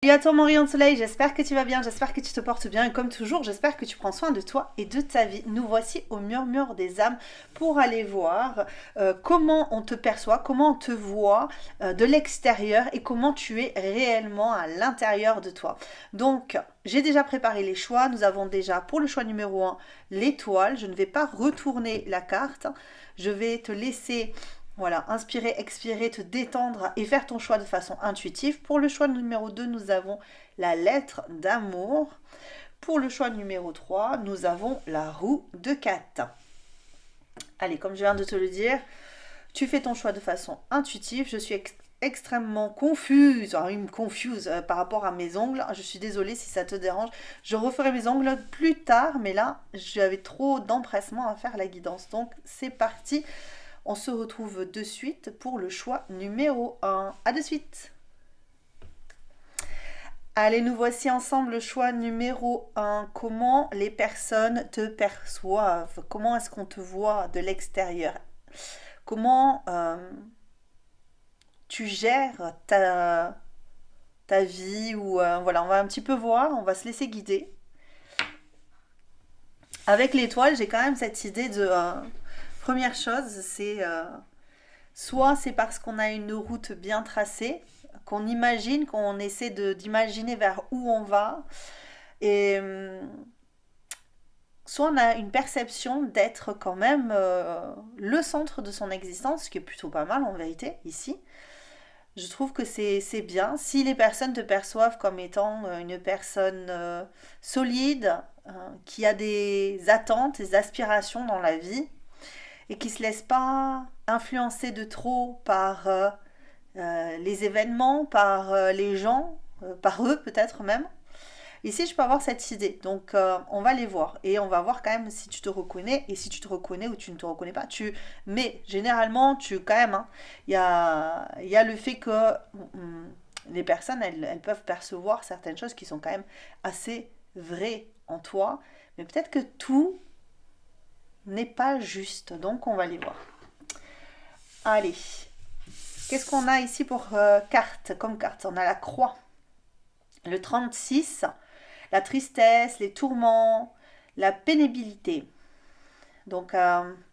Salut à toi mon rayon de soleil, j'espère que tu vas bien, j'espère que tu te portes bien et comme toujours, j'espère que tu prends soin de toi et de ta vie. Nous voici au murmure des âmes pour aller voir comment on te perçoit, comment on te voit de l'extérieur et comment tu es réellement à l'intérieur de toi. Donc, j'ai déjà préparé les choix, nous avons déjà pour le choix numéro un l'étoile, je ne vais pas retourner la carte, je vais te laisser voilà, inspirer, expirer, te détendre et faire ton choix de façon intuitive. Pour le choix numéro 2, nous avons la lettre d'amour. Pour le choix numéro 3, nous avons la roue de 4. Allez, comme je viens de te le dire, tu fais ton choix de façon intuitive. Je suis extrêmement confuse, il me confuse par rapport à mes ongles. Je suis désolée si ça te dérange. Je referai mes ongles plus tard, mais là, j'avais trop d'empressement à faire la guidance. Donc, c'est parti. On se retrouve de suite pour le choix numéro 1. A de suite. Allez, nous voici ensemble le choix numéro 1. Comment les personnes te perçoivent? Comment est-ce qu'on te voit de l'extérieur? Comment tu gères ta vie ou voilà, on va un petit peu voir, on va se laisser guider. Avec l'étoile, j'ai quand même cette idée de première chose, c'est soit c'est parce qu'on a une route bien tracée, qu'on imagine, qu'on essaie d'imaginer vers où on va, et soit on a une perception d'être quand même le centre de son existence, ce qui est plutôt pas mal en vérité ici. Je trouve que c'est bien. Si les personnes te perçoivent comme étant une personne solide, qui a des attentes, des aspirations dans la vie, et qui ne se laisse pas influencer de trop par les événements, par les gens, par eux peut-être même. Ici, je peux avoir cette idée. Donc, on va les voir. Et on va voir quand même si tu te reconnais. Et si tu te reconnais ou tu ne te reconnais pas. Mais généralement, quand même, hein, il y a le fait que les personnes, elles peuvent percevoir certaines choses qui sont quand même assez vraies en toi. Mais peut-être que tout n'est pas juste. Donc, on va les voir. Allez. Qu'est-ce qu'on a ici pour carte, comme carte? On a la croix. Le 36, la tristesse, les tourments, la pénibilité. Donc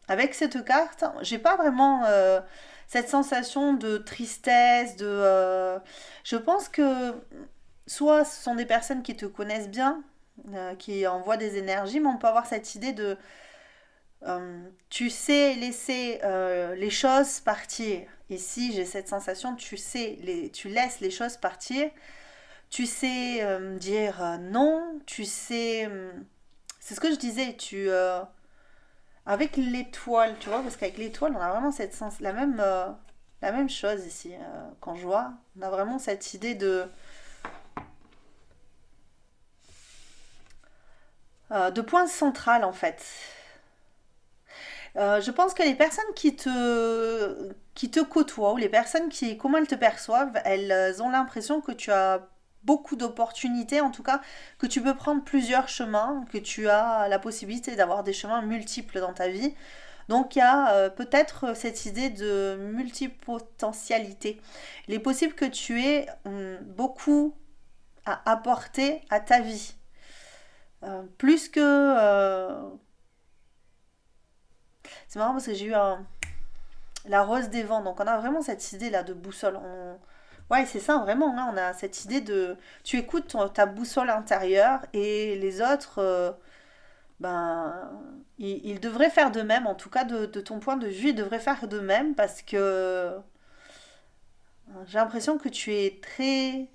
avec cette carte, j'ai pas vraiment cette sensation de tristesse, je pense que soit ce sont des personnes qui te connaissent bien, qui envoient des énergies, mais on peut avoir cette idée de tu sais laisser les choses partir. Ici, j'ai cette sensation, tu laisses les choses partir. Tu sais dire non, tu sais... c'est ce que je disais, avec l'étoile, tu vois, parce qu'avec l'étoile, on a vraiment la même chose ici, quand je vois. On a vraiment cette idée de point central, en fait. Je pense que les personnes qui te côtoient, ou les personnes comment elles te perçoivent, elles ont l'impression que tu as beaucoup d'opportunités, en tout cas, que tu peux prendre plusieurs chemins, que tu as la possibilité d'avoir des chemins multiples dans ta vie. Donc il y a peut-être cette idée de multipotentialité. Il est possible que tu aies beaucoup à apporter à ta vie. Plus que... c'est marrant parce que j'ai eu la rose des vents. Donc on a vraiment cette idée là de boussole. Ouais, c'est ça, vraiment. Là, on a cette idée de... Tu écoutes ta boussole intérieure et les autres, ben, ils devraient faire de même. En tout cas, de ton point de vue, ils devraient faire de même parce que j'ai l'impression que tu es très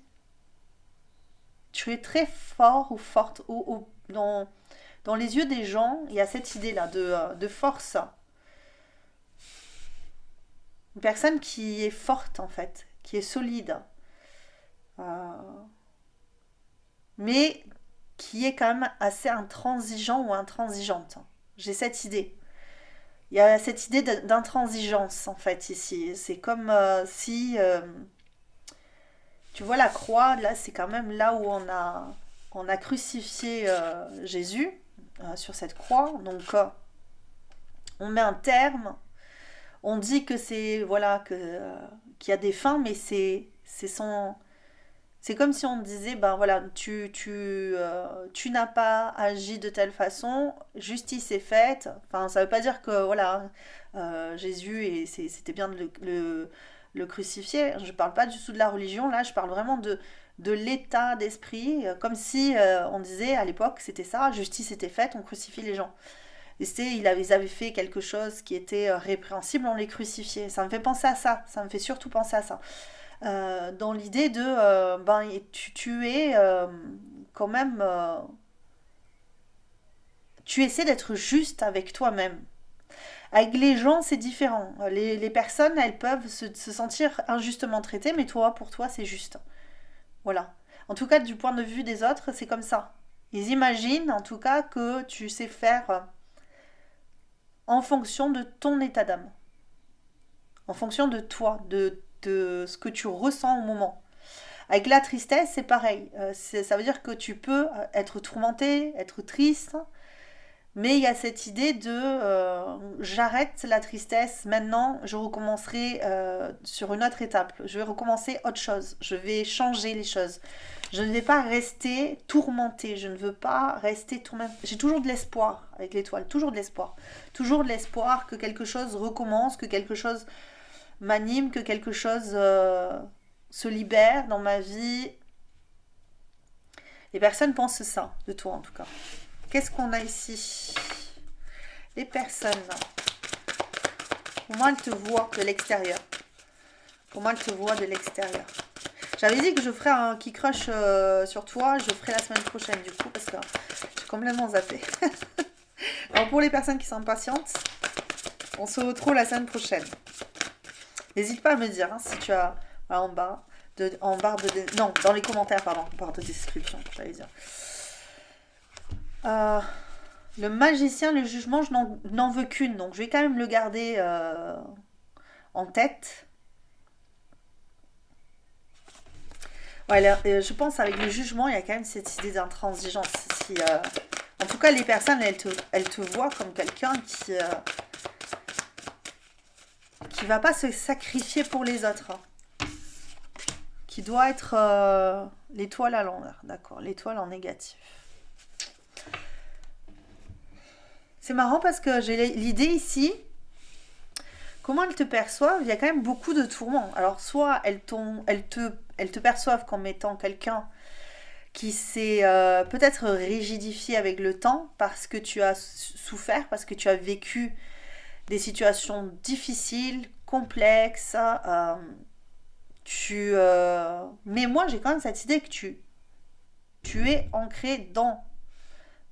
fort ou forte. Dans les yeux des gens, il y a cette idée là de force. Une personne qui est forte en fait, qui est solide, euh, mais qui est quand même assez intransigeant ou intransigeante. J'ai cette idée. Il y a cette idée d'intransigeance en fait ici. C'est comme si, tu vois la croix, là c'est quand même là où on a crucifié Jésus sur cette croix. Donc on met un terme, on dit que c'est, voilà, qu'il y a des fins, mais C'est comme si on te disait, ben voilà, tu n'as pas agi de telle façon, justice est faite. Enfin, ça veut pas dire que, voilà, Jésus, c'était bien de le crucifier. Je parle pas du tout de la religion, là, je parle vraiment de l'état d'esprit, comme si on disait à l'époque, c'était ça, justice était faite, on crucifie les gens. Et ils avaient fait quelque chose qui était répréhensible, on les crucifiait. Ça me fait penser à ça, ça me fait surtout penser à ça. Dans l'idée de ben tu es quand même tu essaies d'être juste avec toi-même. Avec les gens, c'est différent. Les personnes, elles peuvent se sentir injustement traitées, mais toi, pour toi, c'est juste. Voilà. En tout cas, du point de vue des autres, c'est comme ça. Ils imaginent, en tout cas, que tu sais faire en fonction de ton état d'âme, en fonction de toi, de ce que tu ressens au moment. Avec la tristesse, c'est pareil. Ça veut dire que tu peux être tourmenté, être triste, mais il y a cette idée de j'arrête la tristesse, maintenant je recommencerai sur une autre étape. Je vais recommencer autre chose. Je vais changer les choses. Je ne vais pas rester tourmentée. Je ne veux pas rester tourmentée. J'ai toujours de l'espoir avec l'étoile. Toujours de l'espoir. Toujours de l'espoir que quelque chose recommence, que quelque chose m'anime, que quelque chose se libère dans ma vie. Les personnes pensent ça, de toi en tout cas. Qu'est-ce qu'on a ici? Les personnes. Comment elles te voient de l'extérieur? Comment elles te voient de l'extérieur? J'avais dit que je ferais un qui crush sur toi. Je le ferai la semaine prochaine du coup parce que j'ai complètement zappé. Alors pour les personnes qui sont impatientes, on se retrouve la semaine prochaine. N'hésite pas à me dire hein, si tu as voilà, en barre de non dans les commentaires pardon, en barre de description j'allais dire. Le magicien, le jugement, je n'en veux qu'une, donc je vais quand même le garder en tête. Ouais, je pense avec le jugement, il y a quand même cette idée d'intransigeance. Si, en tout cas, les personnes, elles te voient comme quelqu'un qui va pas se sacrifier pour les autres. Hein. Qui doit être l'étoile à l'envers, d'accord, l'étoile en négatif. C'est marrant parce que j'ai l'idée ici, comment elles te perçoivent, il y a quand même beaucoup de tourments. Alors soit elles te perçoivent comme étant quelqu'un qui s'est peut-être rigidifié avec le temps parce que tu as souffert, parce que tu as vécu des situations difficiles, complexes. Mais moi j'ai quand même cette idée que tu es ancré dans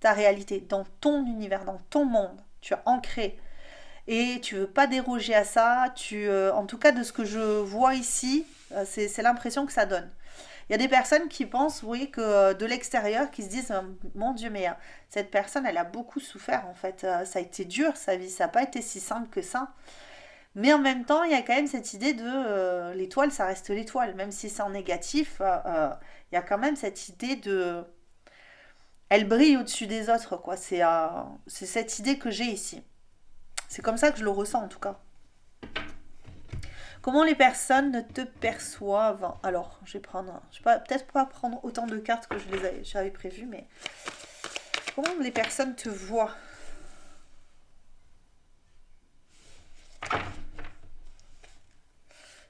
ta réalité, dans ton univers, dans ton monde. Tu es ancré. Et tu veux pas déroger à ça. En tout cas, de ce que je vois ici, c'est l'impression que ça donne. Il y a des personnes qui pensent, oui, que de l'extérieur, qui se disent, mon Dieu, mais cette personne, elle a beaucoup souffert en fait. Ça a été dur, sa vie, ça n'a pas été si simple que ça. Mais en même temps, il y a quand même cette idée de l'étoile, ça reste l'étoile. Même si c'est en négatif, il y a quand même cette idée de elle brille au-dessus des autres, quoi. C'est cette idée que j'ai ici. C'est comme ça que je le ressens, en tout cas. Comment les personnes te perçoivent? Alors, je vais prendre... Je vais peut-être pas prendre autant de cartes que j'avais prévu, mais... Comment les personnes te voient?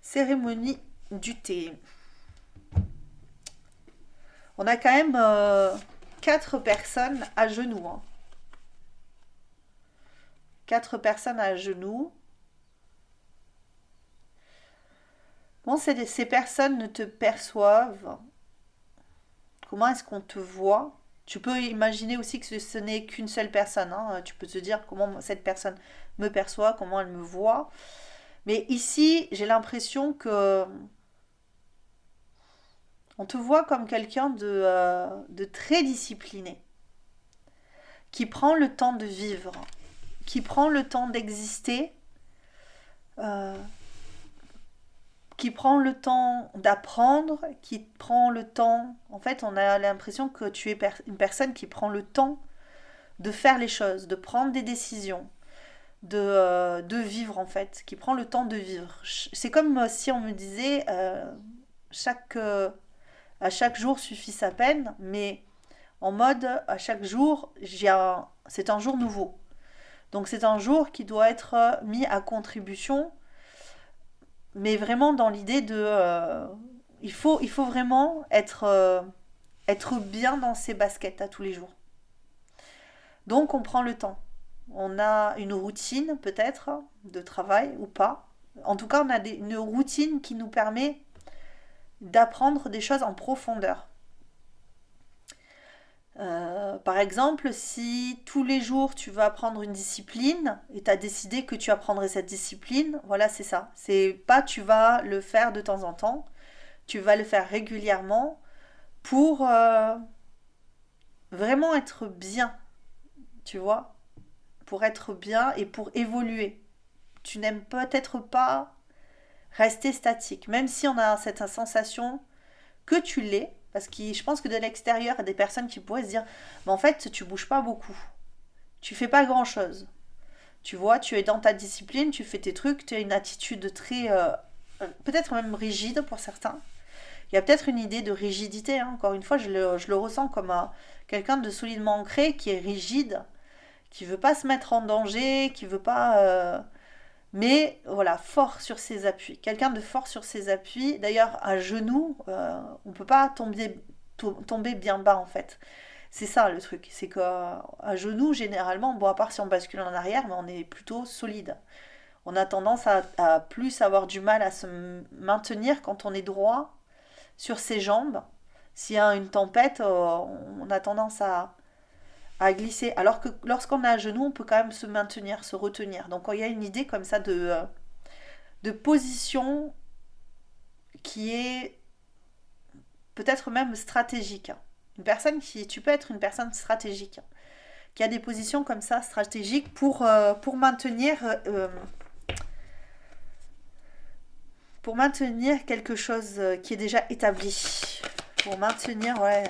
Cérémonie du thé. On a quand même 4 personnes à genoux. Hein. 4 personnes à genoux. Bon, ces personnes ne te perçoivent. Comment est-ce qu'on te voit? Tu peux imaginer aussi que ce n'est qu'une seule personne. Hein. Tu peux te dire comment cette personne me perçoit, comment elle me voit. Mais ici, j'ai l'impression que on te voit comme quelqu'un de très discipliné, qui prend le temps de vivre, qui prend le temps d'exister, euh, qui prend le temps d'apprendre, qui prend le temps... En fait, on a l'impression que tu es une personne qui prend le temps de faire les choses, de prendre des décisions, de vivre en fait, qui prend le temps de vivre. C'est comme si on me disait chaque À chaque jour suffit sa peine, mais en mode à chaque jour, c'est un jour nouveau. Donc c'est un jour qui doit être mis à contribution, mais vraiment dans l'idée de... il faut vraiment être bien dans ses baskets à tous les jours. Donc on prend le temps. On a une routine peut-être de travail ou pas. En tout cas, on a une routine qui nous permet d'apprendre des choses en profondeur. Par exemple, si tous les jours tu vas apprendre une discipline et tu as décidé que tu apprendrais cette discipline, voilà, c'est ça. C'est pas tu vas le faire de temps en temps, tu vas le faire régulièrement pour vraiment être bien, tu vois, pour être bien et pour évoluer. Tu n'aimes peut-être pas rester statique, même si on a cette sensation que tu l'es, parce que je pense que de l'extérieur, il y a des personnes qui pourraient se dire, mais en fait, tu bouges pas beaucoup, tu fais pas grand-chose. Tu vois, tu es dans ta discipline, tu fais tes trucs, tu as une attitude très, peut-être même rigide pour certains. Il y a peut-être une idée de rigidité, hein. Encore une fois, je le ressens comme quelqu'un de solidement ancré, qui est rigide, qui veut pas se mettre en danger, qui veut pas... mais voilà, fort sur ses appuis. Quelqu'un de fort sur ses appuis. D'ailleurs, à genoux, on ne peut pas tomber bien bas en fait. C'est ça le truc. C'est qu'à genoux, généralement, bon, à part si on bascule en arrière, mais on est plutôt solide. On a tendance à plus avoir du mal à se maintenir quand on est droit sur ses jambes. S'il y a une tempête, on a tendance à glisser. Alors que lorsqu'on est à genoux, on peut quand même se maintenir, se retenir. Donc il y a une idée comme ça de position qui est peut-être même stratégique. Tu peux être une personne stratégique, qui a des positions comme ça stratégiques pour maintenir quelque chose qui est déjà établi. Pour maintenir, ouais.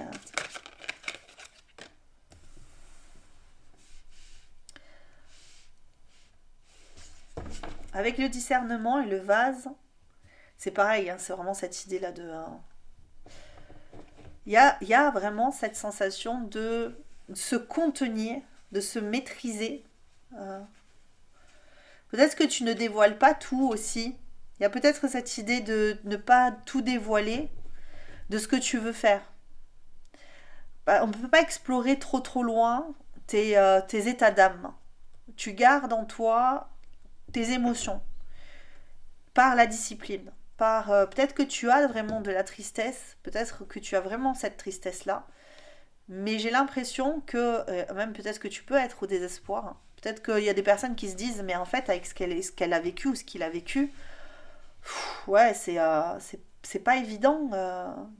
Avec le discernement et le vase, c'est pareil, hein, c'est vraiment cette idée-là de... Il y a vraiment cette sensation de se contenir, de se maîtriser. Euh, Peut-être que tu ne dévoiles pas tout aussi. Il y a peut-être cette idée de ne pas tout dévoiler de ce que tu veux faire. Bah, on ne peut pas explorer trop trop loin tes états d'âme. Tu gardes en toi tes émotions par la discipline. Peut-être que tu as vraiment de la tristesse, peut-être que tu as vraiment cette tristesse-là, mais j'ai l'impression que, même peut-être que tu peux être au désespoir, hein. Peut-être qu'il y a des personnes qui se disent, mais en fait, avec ce qu'elle a vécu ou ce qu'il a vécu, ouais, c'est pas évident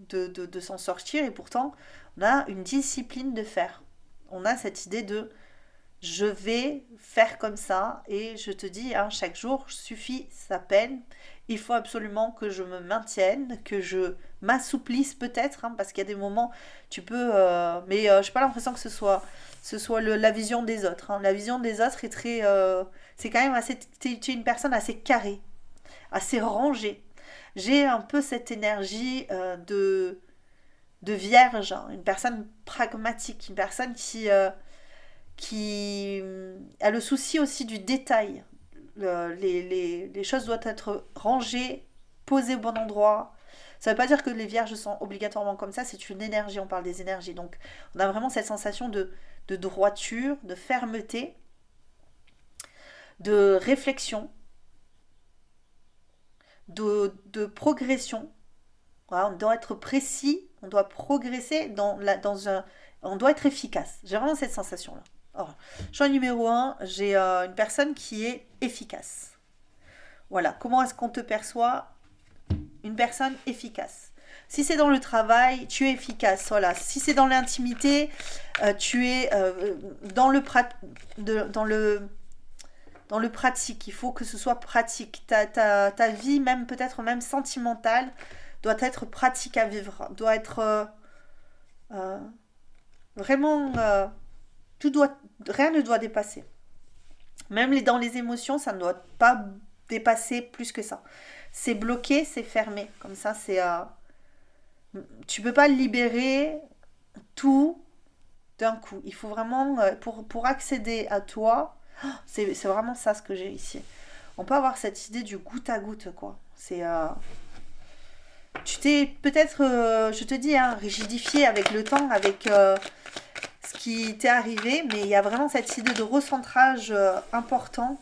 de s'en sortir, et pourtant, on a une discipline de faire. On a cette idée de je vais faire comme ça, et je te dis, hein, chaque jour suffit sa peine. Il faut absolument que je me maintienne, que je m'assouplisse peut-être, hein, parce qu'il y a des moments, tu peux... mais je n'ai pas l'impression que ce soit la vision des autres, hein. La vision des autres est très... c'est quand même assez... Tu es une personne assez carrée, assez rangée. J'ai un peu cette énergie de vierge, hein, une personne pragmatique, une personne qui a le souci aussi du détail. Les choses doivent être rangées, posées au bon endroit. Ça ne veut pas dire que les vierges sont obligatoirement comme ça, c'est une énergie, on parle des énergies. Donc on a vraiment cette sensation de droiture, de fermeté, de réflexion, de progression. Voilà, on doit être précis, on doit progresser on doit être efficace. J'ai vraiment cette sensation-là. Alors, choix numéro un, j'ai une personne qui est efficace. Voilà, comment est-ce qu'on te perçoit? Une personne efficace. Si c'est dans le travail, tu es efficace. Voilà. Si c'est dans l'intimité, tu es dans le pratique. Il faut que ce soit pratique. Ta vie, même peut-être même sentimentale, doit être pratique à vivre. Doit être euh, vraiment... rien ne doit dépasser. Même dans les émotions, ça ne doit pas dépasser plus que ça. C'est bloqué, c'est fermé. Comme ça, Tu peux pas libérer tout d'un coup. Il faut vraiment, pour accéder à toi, c'est vraiment ça ce que j'ai ici. On peut avoir cette idée du goutte à goutte, quoi. Tu t'es peut-être, je te dis, hein, rigidifié avec le temps, avec ce qui t'est arrivé, mais il y a vraiment cette idée de recentrage important.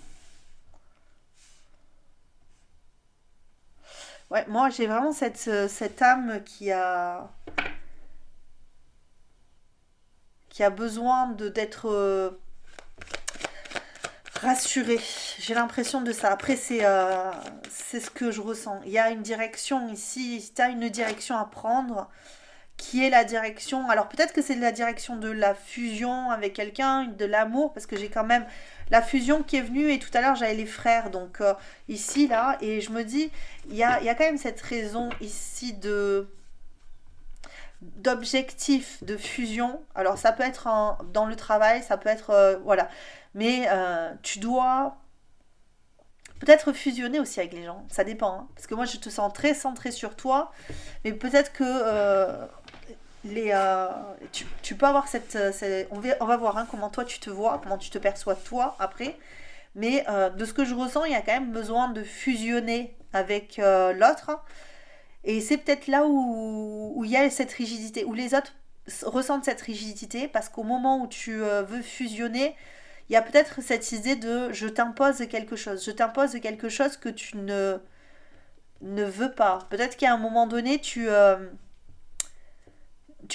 Ouais, moi j'ai vraiment cette âme qui a besoin d'être rassurée. J'ai l'impression de ça. Après, c'est ce que je ressens. Il y a une direction ici, si tu as une direction à prendre, qui est la direction. Alors peut-être que c'est la direction de la fusion avec quelqu'un, de l'amour, parce que j'ai quand même la fusion qui est venue et tout à l'heure j'avais les frères, donc ici, là, et je me dis, il y a quand même cette raison ici d'objectif de fusion. Alors ça peut être dans le travail, ça peut être, voilà, mais tu dois peut-être fusionner aussi avec les gens, ça dépend, hein. Parce que moi je te sens très centré sur toi, mais peut-être que tu peux avoir on va voir, hein, comment toi tu te vois, comment tu te perçois toi après, mais de ce que je ressens, il y a quand même besoin de fusionner avec l'autre, et c'est peut-être là où il y a cette rigidité, où les autres ressentent cette rigidité, parce qu'au moment où tu veux fusionner, il y a peut-être cette idée de je t'impose quelque chose que tu ne veux pas. Peut-être qu'à un moment donné, tu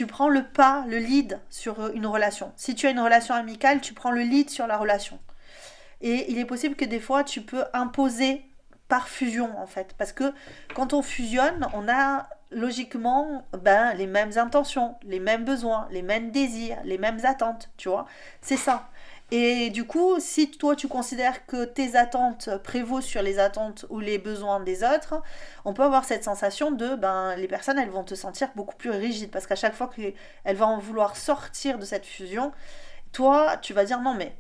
prends le pas, le lead sur une relation. Si tu as une relation amicale, tu prends le lead sur la relation. Et il est possible que des fois, tu peux imposer par fusion, en fait. Parce que quand on fusionne, on a logiquement les mêmes intentions, les mêmes besoins, les mêmes désirs, les mêmes attentes, tu vois. C'est ça. Et du coup, si toi tu considères que tes attentes prévaut sur les attentes ou les besoins des autres, on peut avoir cette sensation de les personnes elles vont te sentir beaucoup plus rigide parce qu'à chaque fois qu'elles vont vouloir sortir de cette fusion, toi tu vas dire non mais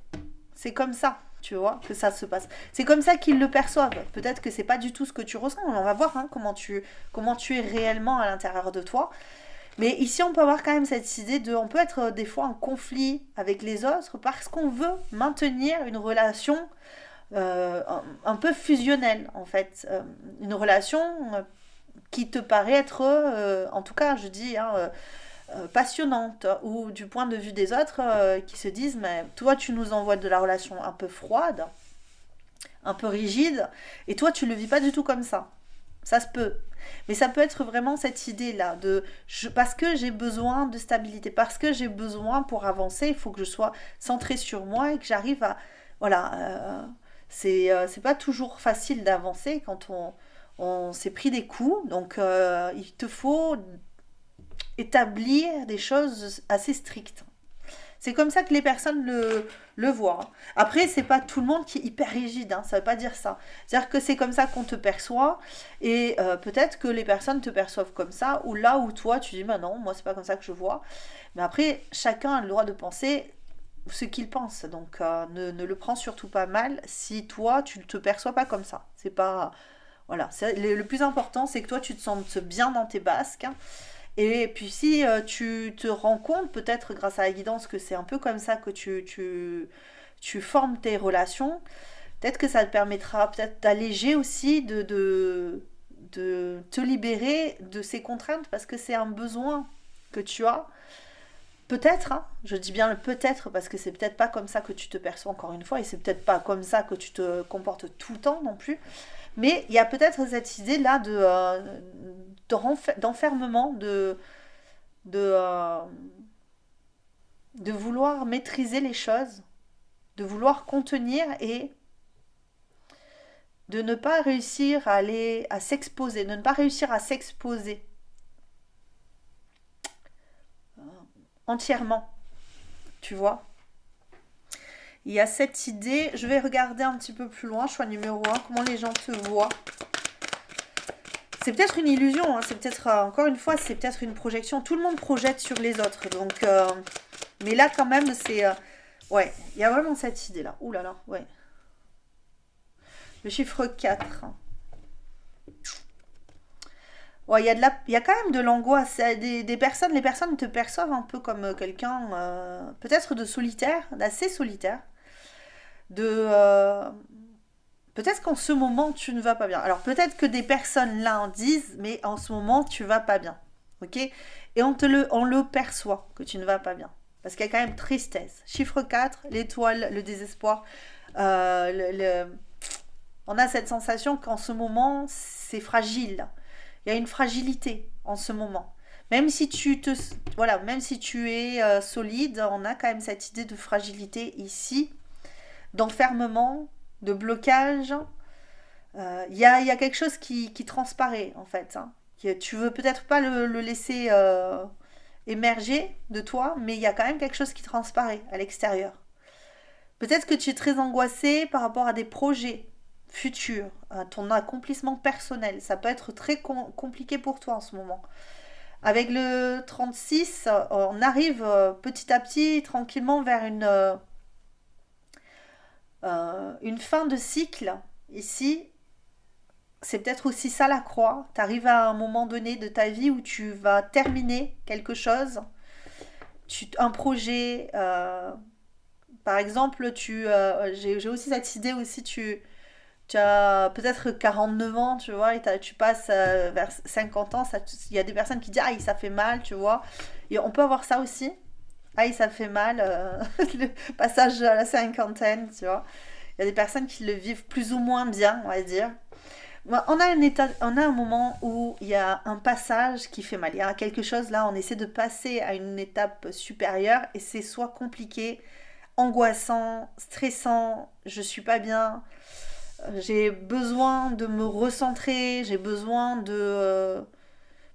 c'est comme ça, tu vois, que ça se passe. C'est comme ça qu'ils le perçoivent. Peut-être que c'est pas du tout ce que tu ressens. On va voir, hein, comment tu es réellement à l'intérieur de toi. Mais ici, on peut avoir quand même cette idée on peut être des fois en conflit avec les autres parce qu'on veut maintenir une relation un peu fusionnelle, en fait. Une relation qui te paraît être, en tout cas, je dis, hein, passionnante, ou du point de vue des autres qui se disent, mais toi, tu nous envoies de la relation un peu froide, un peu rigide, et toi, tu le vis pas du tout comme ça. Ça se peut. Mais ça peut être vraiment cette idée-là parce que j'ai besoin de stabilité, parce que j'ai besoin pour avancer, il faut que je sois centrée sur moi et que j'arrive à, voilà, c'est pas toujours facile d'avancer quand on s'est pris des coups, donc il te faut établir des choses assez strictes. C'est comme ça que les personnes le voient. Après, c'est pas tout le monde qui est hyper rigide, hein, ça veut pas dire ça. C'est-à-dire que c'est comme ça qu'on te perçoit, et peut-être que les personnes te perçoivent comme ça, ou là où toi tu dis, bah non, moi c'est pas comme ça que je vois. Mais après, chacun a le droit de penser ce qu'il pense, donc ne le prends surtout pas mal si toi tu ne te perçois pas comme ça. C'est pas. Voilà, le plus important c'est que toi tu te sentes bien dans tes basques, hein. Et puis si tu te rends compte, peut-être grâce à la guidance, que c'est un peu comme ça que tu formes tes relations, peut-être que ça te permettra peut-être d'alléger aussi, de te libérer de ces contraintes, parce que c'est un besoin que tu as. Peut-être, hein, je dis bien le peut-être, parce que c'est peut-être pas comme ça que tu te perçois encore une fois, et c'est peut-être pas comme ça que tu te comportes tout le temps non plus. Mais il y a peut-être cette idée-là d'enfermement, de, de vouloir maîtriser les choses, de vouloir contenir, et de ne pas réussir à s'exposer, de ne pas réussir à s'exposer entièrement, tu vois. Il y a cette idée, je vais regarder un petit peu plus loin, choix numéro un, comment les gens te voient. C'est peut-être une illusion, hein, c'est peut-être, encore une fois, c'est peut-être une projection. Tout le monde projette sur les autres, donc, mais là quand même, ouais, il y a vraiment cette idée-là. Ouh là là, ouais. Le chiffre 4. Ouais, il y a quand même de l'angoisse. Les personnes te perçoivent un peu comme quelqu'un, peut-être de solitaire, d'assez solitaire, de, peut-être qu'en ce moment, tu ne vas pas bien. Alors peut-être que des personnes là en disent, mais en ce moment, tu vas pas bien. Ok. Et on le perçoit que tu ne vas pas bien. Parce qu'il y a quand même tristesse. Chiffre 4, l'étoile, le désespoir. Euh, le, le- On a cette sensation qu'en ce moment, c'est fragile. Il y a une fragilité en ce moment. Même si tu te, voilà, même si tu es solide, on a quand même cette idée de fragilité ici, d'enfermement, de blocage. Il y a quelque chose qui transparaît en fait. Hein. Tu veux peut-être pas le laisser émerger de toi, mais il y a quand même quelque chose qui transparaît à l'extérieur. Peut-être que tu es très angoissé par rapport à des projets futurs, à ton accomplissement personnel. Ça peut être très compliqué pour toi en ce moment. Avec le 36, on arrive petit à petit, tranquillement, vers une fin de cycle. Ici, c'est peut-être aussi ça la croix. Tu arrives à un moment donné de ta vie où tu vas terminer quelque chose, un projet. Par exemple, j'ai aussi cette idée aussi, tu as peut-être 49 ans, tu vois, et tu passes vers 50 ans, il y a des personnes qui disent, ah, ça fait mal, tu vois. Et on peut avoir ça aussi. Ah, ça fait mal, le passage à la cinquantaine, tu vois. Il y a des personnes qui le vivent plus ou moins bien, on va dire. On a on a un moment où il y a un passage qui fait mal. Il y a quelque chose là, on essaie de passer à une étape supérieure et c'est soit compliqué, angoissant, stressant, je suis pas bien, j'ai besoin de me recentrer, j'ai besoin de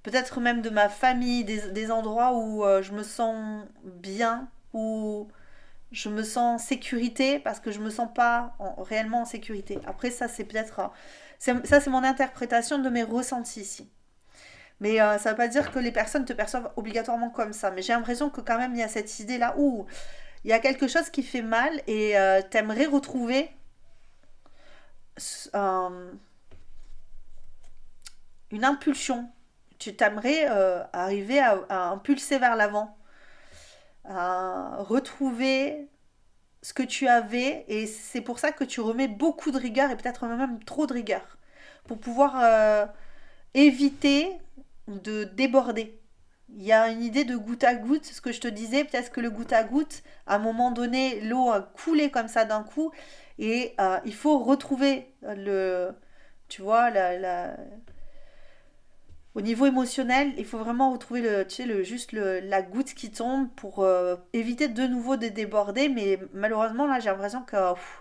peut-être même de ma famille, des endroits où je me sens bien, où je me sens en sécurité parce que je me sens pas réellement en sécurité. Après ça c'est peut-être ça c'est mon interprétation de mes ressentis ici. Mais ça veut pas dire que les personnes te perçoivent obligatoirement comme ça. Mais j'ai l'impression que quand même il y a cette idée là où il y a quelque chose qui fait mal et t'aimerais retrouver euh, une impulsion. Tu t'aimerais arriver à impulser vers l'avant, à retrouver ce que tu avais et c'est pour ça que tu remets beaucoup de rigueur et peut-être même trop de rigueur pour pouvoir éviter de déborder. Il y a une idée de goutte à goutte, ce que je te disais, peut-être que le goutte à goutte, à un moment donné, l'eau a coulé comme ça d'un coup et il faut retrouver tu vois, au niveau émotionnel, il faut vraiment retrouver tu sais, juste la goutte qui tombe pour éviter de nouveau de déborder. Mais malheureusement, là, j'ai l'impression que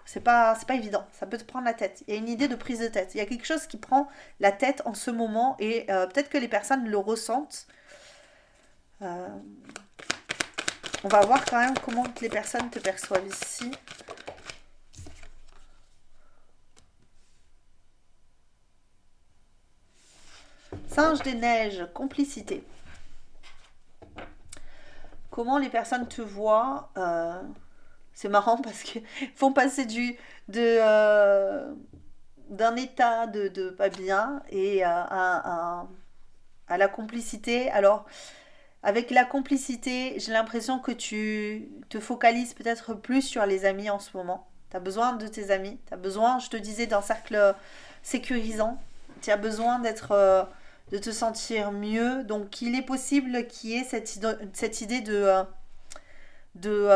c'est pas évident. Ça peut te prendre la tête. Il y a une idée de prise de tête. Il y a quelque chose qui prend la tête en ce moment et peut-être que les personnes le ressentent. Euh, on va voir quand même comment les personnes te perçoivent ici. Singe des neiges, complicité. Comment les personnes te voient c'est marrant parce qu'ils font passer de, d'un état de pas bien et à la complicité. Alors, avec la complicité, j'ai l'impression que tu te focalises peut-être plus sur les amis en ce moment. Tu as besoin de tes amis, tu as besoin, je te disais, d'un cercle sécurisant. Tu as besoin de te sentir mieux. Donc, il est possible qu'il y ait cette idée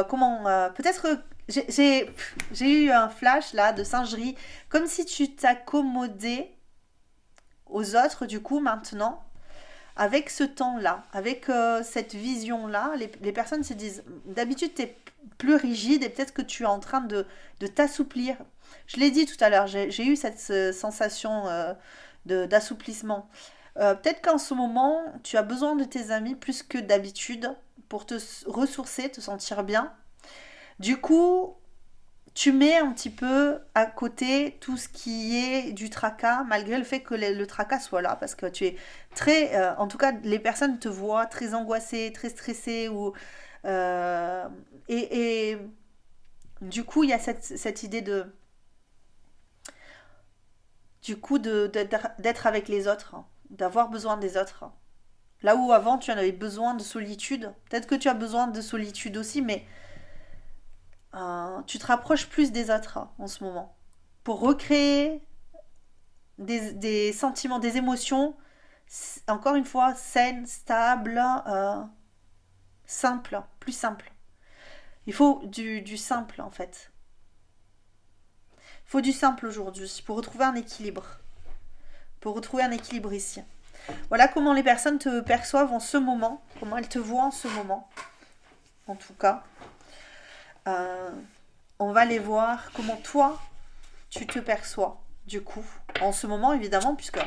comment peut-être j'ai eu un flash là de singerie comme si tu t'accommodais aux autres du coup maintenant avec ce temps là avec cette vision là les personnes se disent d'habitude tu es plus rigide et peut-être que tu es en train de t'assouplir. Je l'ai dit tout à l'heure, j'ai eu cette sensation d'assouplissement. Peut-être qu'en ce moment tu as besoin de tes amis plus que d'habitude pour te ressourcer, te sentir bien. Du coup, tu mets un petit peu à côté tout ce qui est du tracas, malgré le fait que le tracas soit là, parce que tu es très, en tout cas, les personnes te voient très angoissée, très stressée, ou euh, et du coup, il y a cette idée du coup, d'être avec les autres, hein. d'avoir besoin des autres. Là où avant tu en avais besoin de solitude, peut-être que tu as besoin de solitude aussi, mais tu te rapproches plus des autres en ce moment. Pour recréer des sentiments, des émotions, encore une fois, saines, stables, simples, plus simples. Il faut du simple en fait. Il faut du simple aujourd'hui pour retrouver un équilibre. Pour retrouver un équilibre ici. Voilà comment les personnes te perçoivent en ce moment, comment elles te voient en ce moment, en tout cas. Euh, on va les voir comment toi, tu te perçois, du coup, en ce moment, évidemment, puisque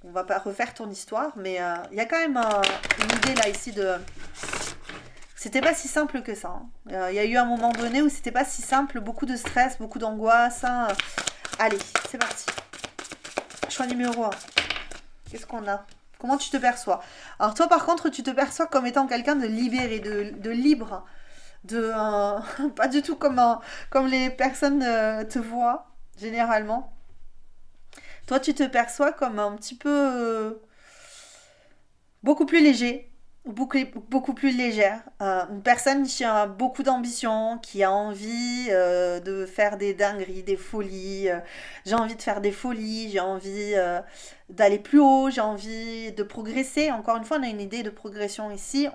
on va pas refaire ton histoire, mais il y a quand même une idée là ici de... C'était pas si simple que ça. Il y a eu un moment donné où c'était pas si simple, beaucoup de stress, beaucoup d'angoisse. Allez, c'est parti. Choix numéro 1. Qu'est-ce qu'on a? Comment tu te perçois? Alors toi par contre tu te perçois comme étant quelqu'un de libéré, de libre, de pas du tout comme les personnes te voient généralement. Toi tu te perçois comme un petit peu beaucoup plus léger, beaucoup plus légère. Une personne qui a beaucoup d'ambition, qui a envie de faire des dingueries, des folies. J'ai envie de faire des folies, j'ai envie d'aller plus haut, j'ai envie de progresser. Encore une fois, on a une idée de progression ici.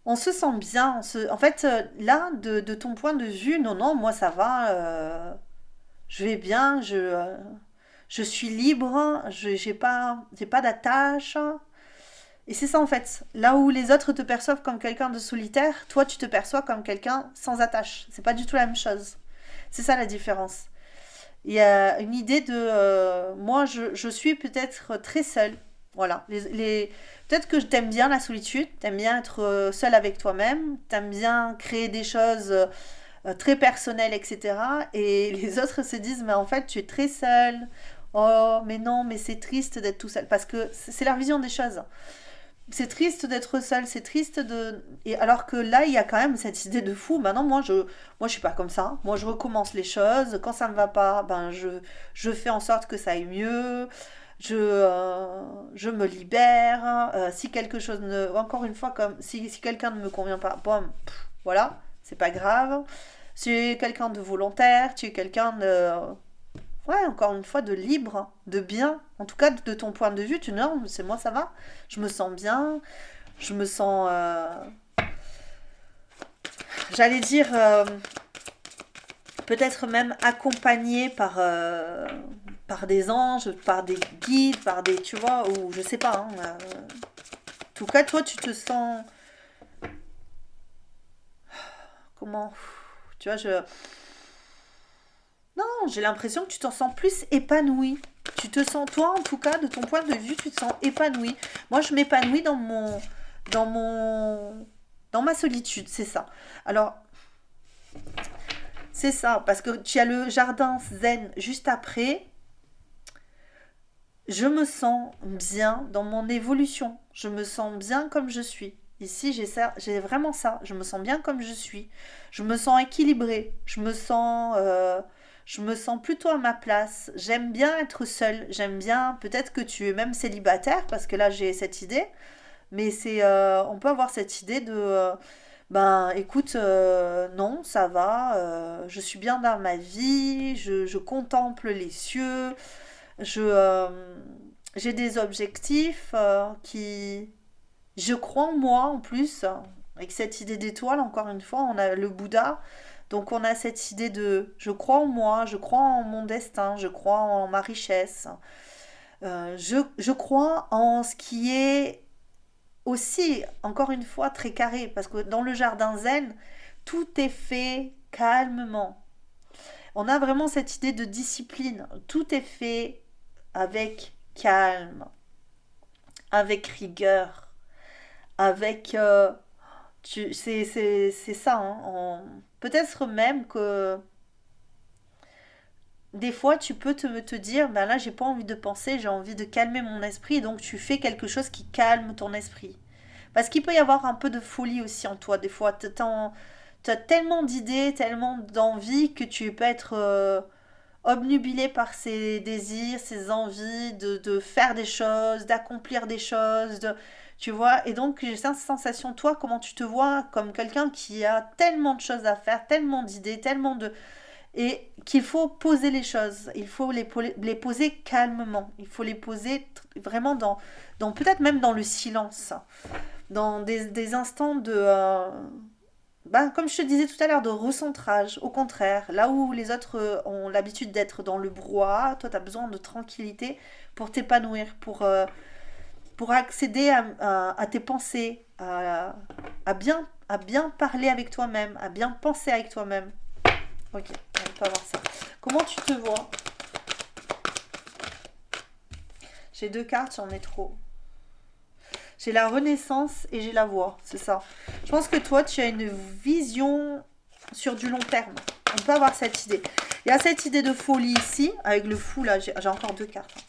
On se sent bien. En fait, là, de ton point de vue, non, non, moi ça va. Je vais bien, je suis libre, j'ai pas d'attache. Et c'est ça en fait. Là où les autres te perçoivent comme quelqu'un de solitaire, toi tu te perçois comme quelqu'un sans attache. C'est pas du tout la même chose. C'est ça la différence. Il y a une idée de moi je suis peut-être très seule. Voilà. Peut-être que t'aimes bien la solitude, t'aimes bien être seule avec toi-même, t'aimes bien créer des choses très personnelles, etc. Et les autres se disent, mais en fait tu es très seule. Oh, mais non, mais c'est triste d'être tout seul. Parce que c'est leur vision des choses. C'est triste d'être seul, c'est triste de... Et alors que là, il y a quand même cette idée de fou. Maintenant, moi, je suis pas comme ça. Moi, je recommence les choses. Quand ça me va pas, ben, je fais en sorte que ça aille mieux. Je me libère. Si quelque chose ne... Encore une fois, comme si quelqu'un ne me convient pas, bon, voilà, c'est pas grave. Si tu es quelqu'un de volontaire, tu es quelqu'un de... Ouais, encore une fois, de libre, de bien. En tout cas, de ton point de vue, tu non, c'est moi, ça va. Je me sens bien. Je me sens, j'allais dire, peut-être même accompagnée par des anges, par des guides, par des, tu vois, ou je sais pas. En tout cas, toi, tu te sens, comment, tu vois, non, j'ai l'impression que tu t'en sens plus épanoui. Tu te sens, toi, en tout cas, de ton point de vue, tu te sens épanoui. Moi, je m'épanouis dans mon, dans ma solitude, c'est ça. Alors, c'est ça, parce que tu as le jardin zen juste après. Je me sens bien dans mon évolution. Je me sens bien comme je suis. Ici, j'ai ça, j'ai vraiment ça. Je me sens bien comme je suis. Je me sens équilibrée. Je me sens plutôt à ma place. J'aime bien être seule. J'aime bien. Peut-être que tu es même célibataire parce que là j'ai cette idée. Mais on peut avoir cette idée de, ben, écoute, non, ça va. Je suis bien dans ma vie. Je contemple les cieux. Je, j'ai des objectifs je crois en moi en plus. Avec cette idée d'étoile, encore une fois, on a le Bouddha. Donc on a cette idée de je crois en moi, je crois en mon destin, je crois en ma richesse. Je crois en ce qui est aussi, encore une fois, très carré. Parce que dans le jardin zen, tout est fait calmement. On a vraiment cette idée de discipline. Tout est fait avec calme, avec rigueur, avec... c'est ça. Hein, peut-être même que des fois tu peux te dire, ben là j'ai pas envie de penser, j'ai envie de calmer mon esprit, donc tu fais quelque chose qui calme ton esprit. Parce qu'il peut y avoir un peu de folie aussi en toi. Des fois, tu as tellement d'idées, tellement d'envie que tu peux être obnubilé par ses désirs, ses envies de faire des choses, d'accomplir des choses, tu vois. Et donc j'ai cette sensation, toi, comment tu te vois comme quelqu'un qui a tellement de choses à faire, tellement d'idées, tellement de... Et qu'il faut poser les choses, il faut les poser calmement, il faut les poser vraiment dans peut-être même dans le silence, dans des instants de... ben, comme je te disais tout à l'heure, de recentrage. Au contraire, là où les autres ont l'habitude d'être dans le brouhaha, toi, tu as besoin de tranquillité pour t'épanouir, pour accéder à tes pensées, à bien parler avec toi-même, à bien penser avec toi-même. Ok, on peut voir ça. Comment tu te vois? J'ai deux cartes, j'en ai trop. J'ai la renaissance et j'ai la voix, c'est ça. Je pense que toi, tu as une vision sur du long terme. On peut avoir cette idée. Il y a cette idée de folie ici, avec le fou là. J'ai encore deux cartes.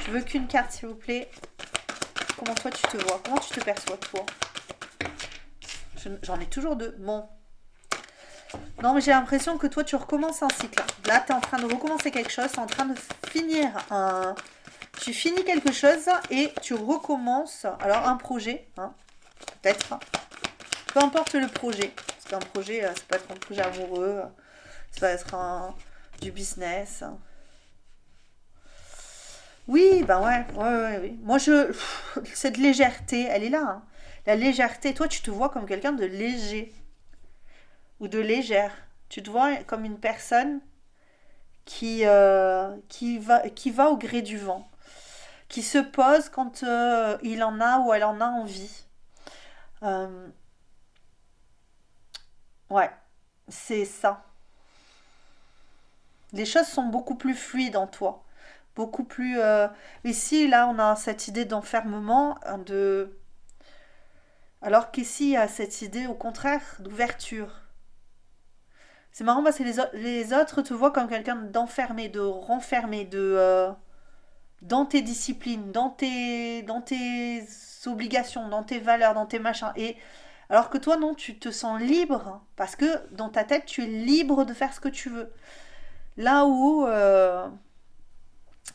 Je veux qu'une carte, s'il vous plaît. Comment toi tu te vois? Comment tu te perçois, toi? J'en ai toujours deux. Bon. Non, mais j'ai l'impression que toi, tu recommences un cycle. Là, tu es en train de recommencer quelque chose. Tu es en train de finir un... Tu finis quelque chose et tu recommences. Alors, un projet, hein, peut-être. Peu importe le projet. Parce qu'un projet, ça peut être un projet amoureux. Ça peut être du business. Oui, ben ouais, oui. Moi, cette légèreté, elle est là, hein. La légèreté, toi, tu te vois comme quelqu'un de léger ou de légère. Tu te vois comme une personne qui va au gré du vent, qui se pose quand il en a ou elle en a envie. Euh, ouais, c'est ça. Les choses sont beaucoup plus fluides en toi. Beaucoup plus... Ici, là, on a cette idée d'enfermement, alors qu'ici, il y a cette idée, au contraire, d'ouverture. C'est marrant parce que les autres te voient comme quelqu'un d'enfermé, de renfermé, dans tes disciplines, dans tes obligations, dans tes valeurs, dans tes machins. Et alors que toi, non, tu te sens libre parce que dans ta tête, tu es libre de faire ce que tu veux. Là où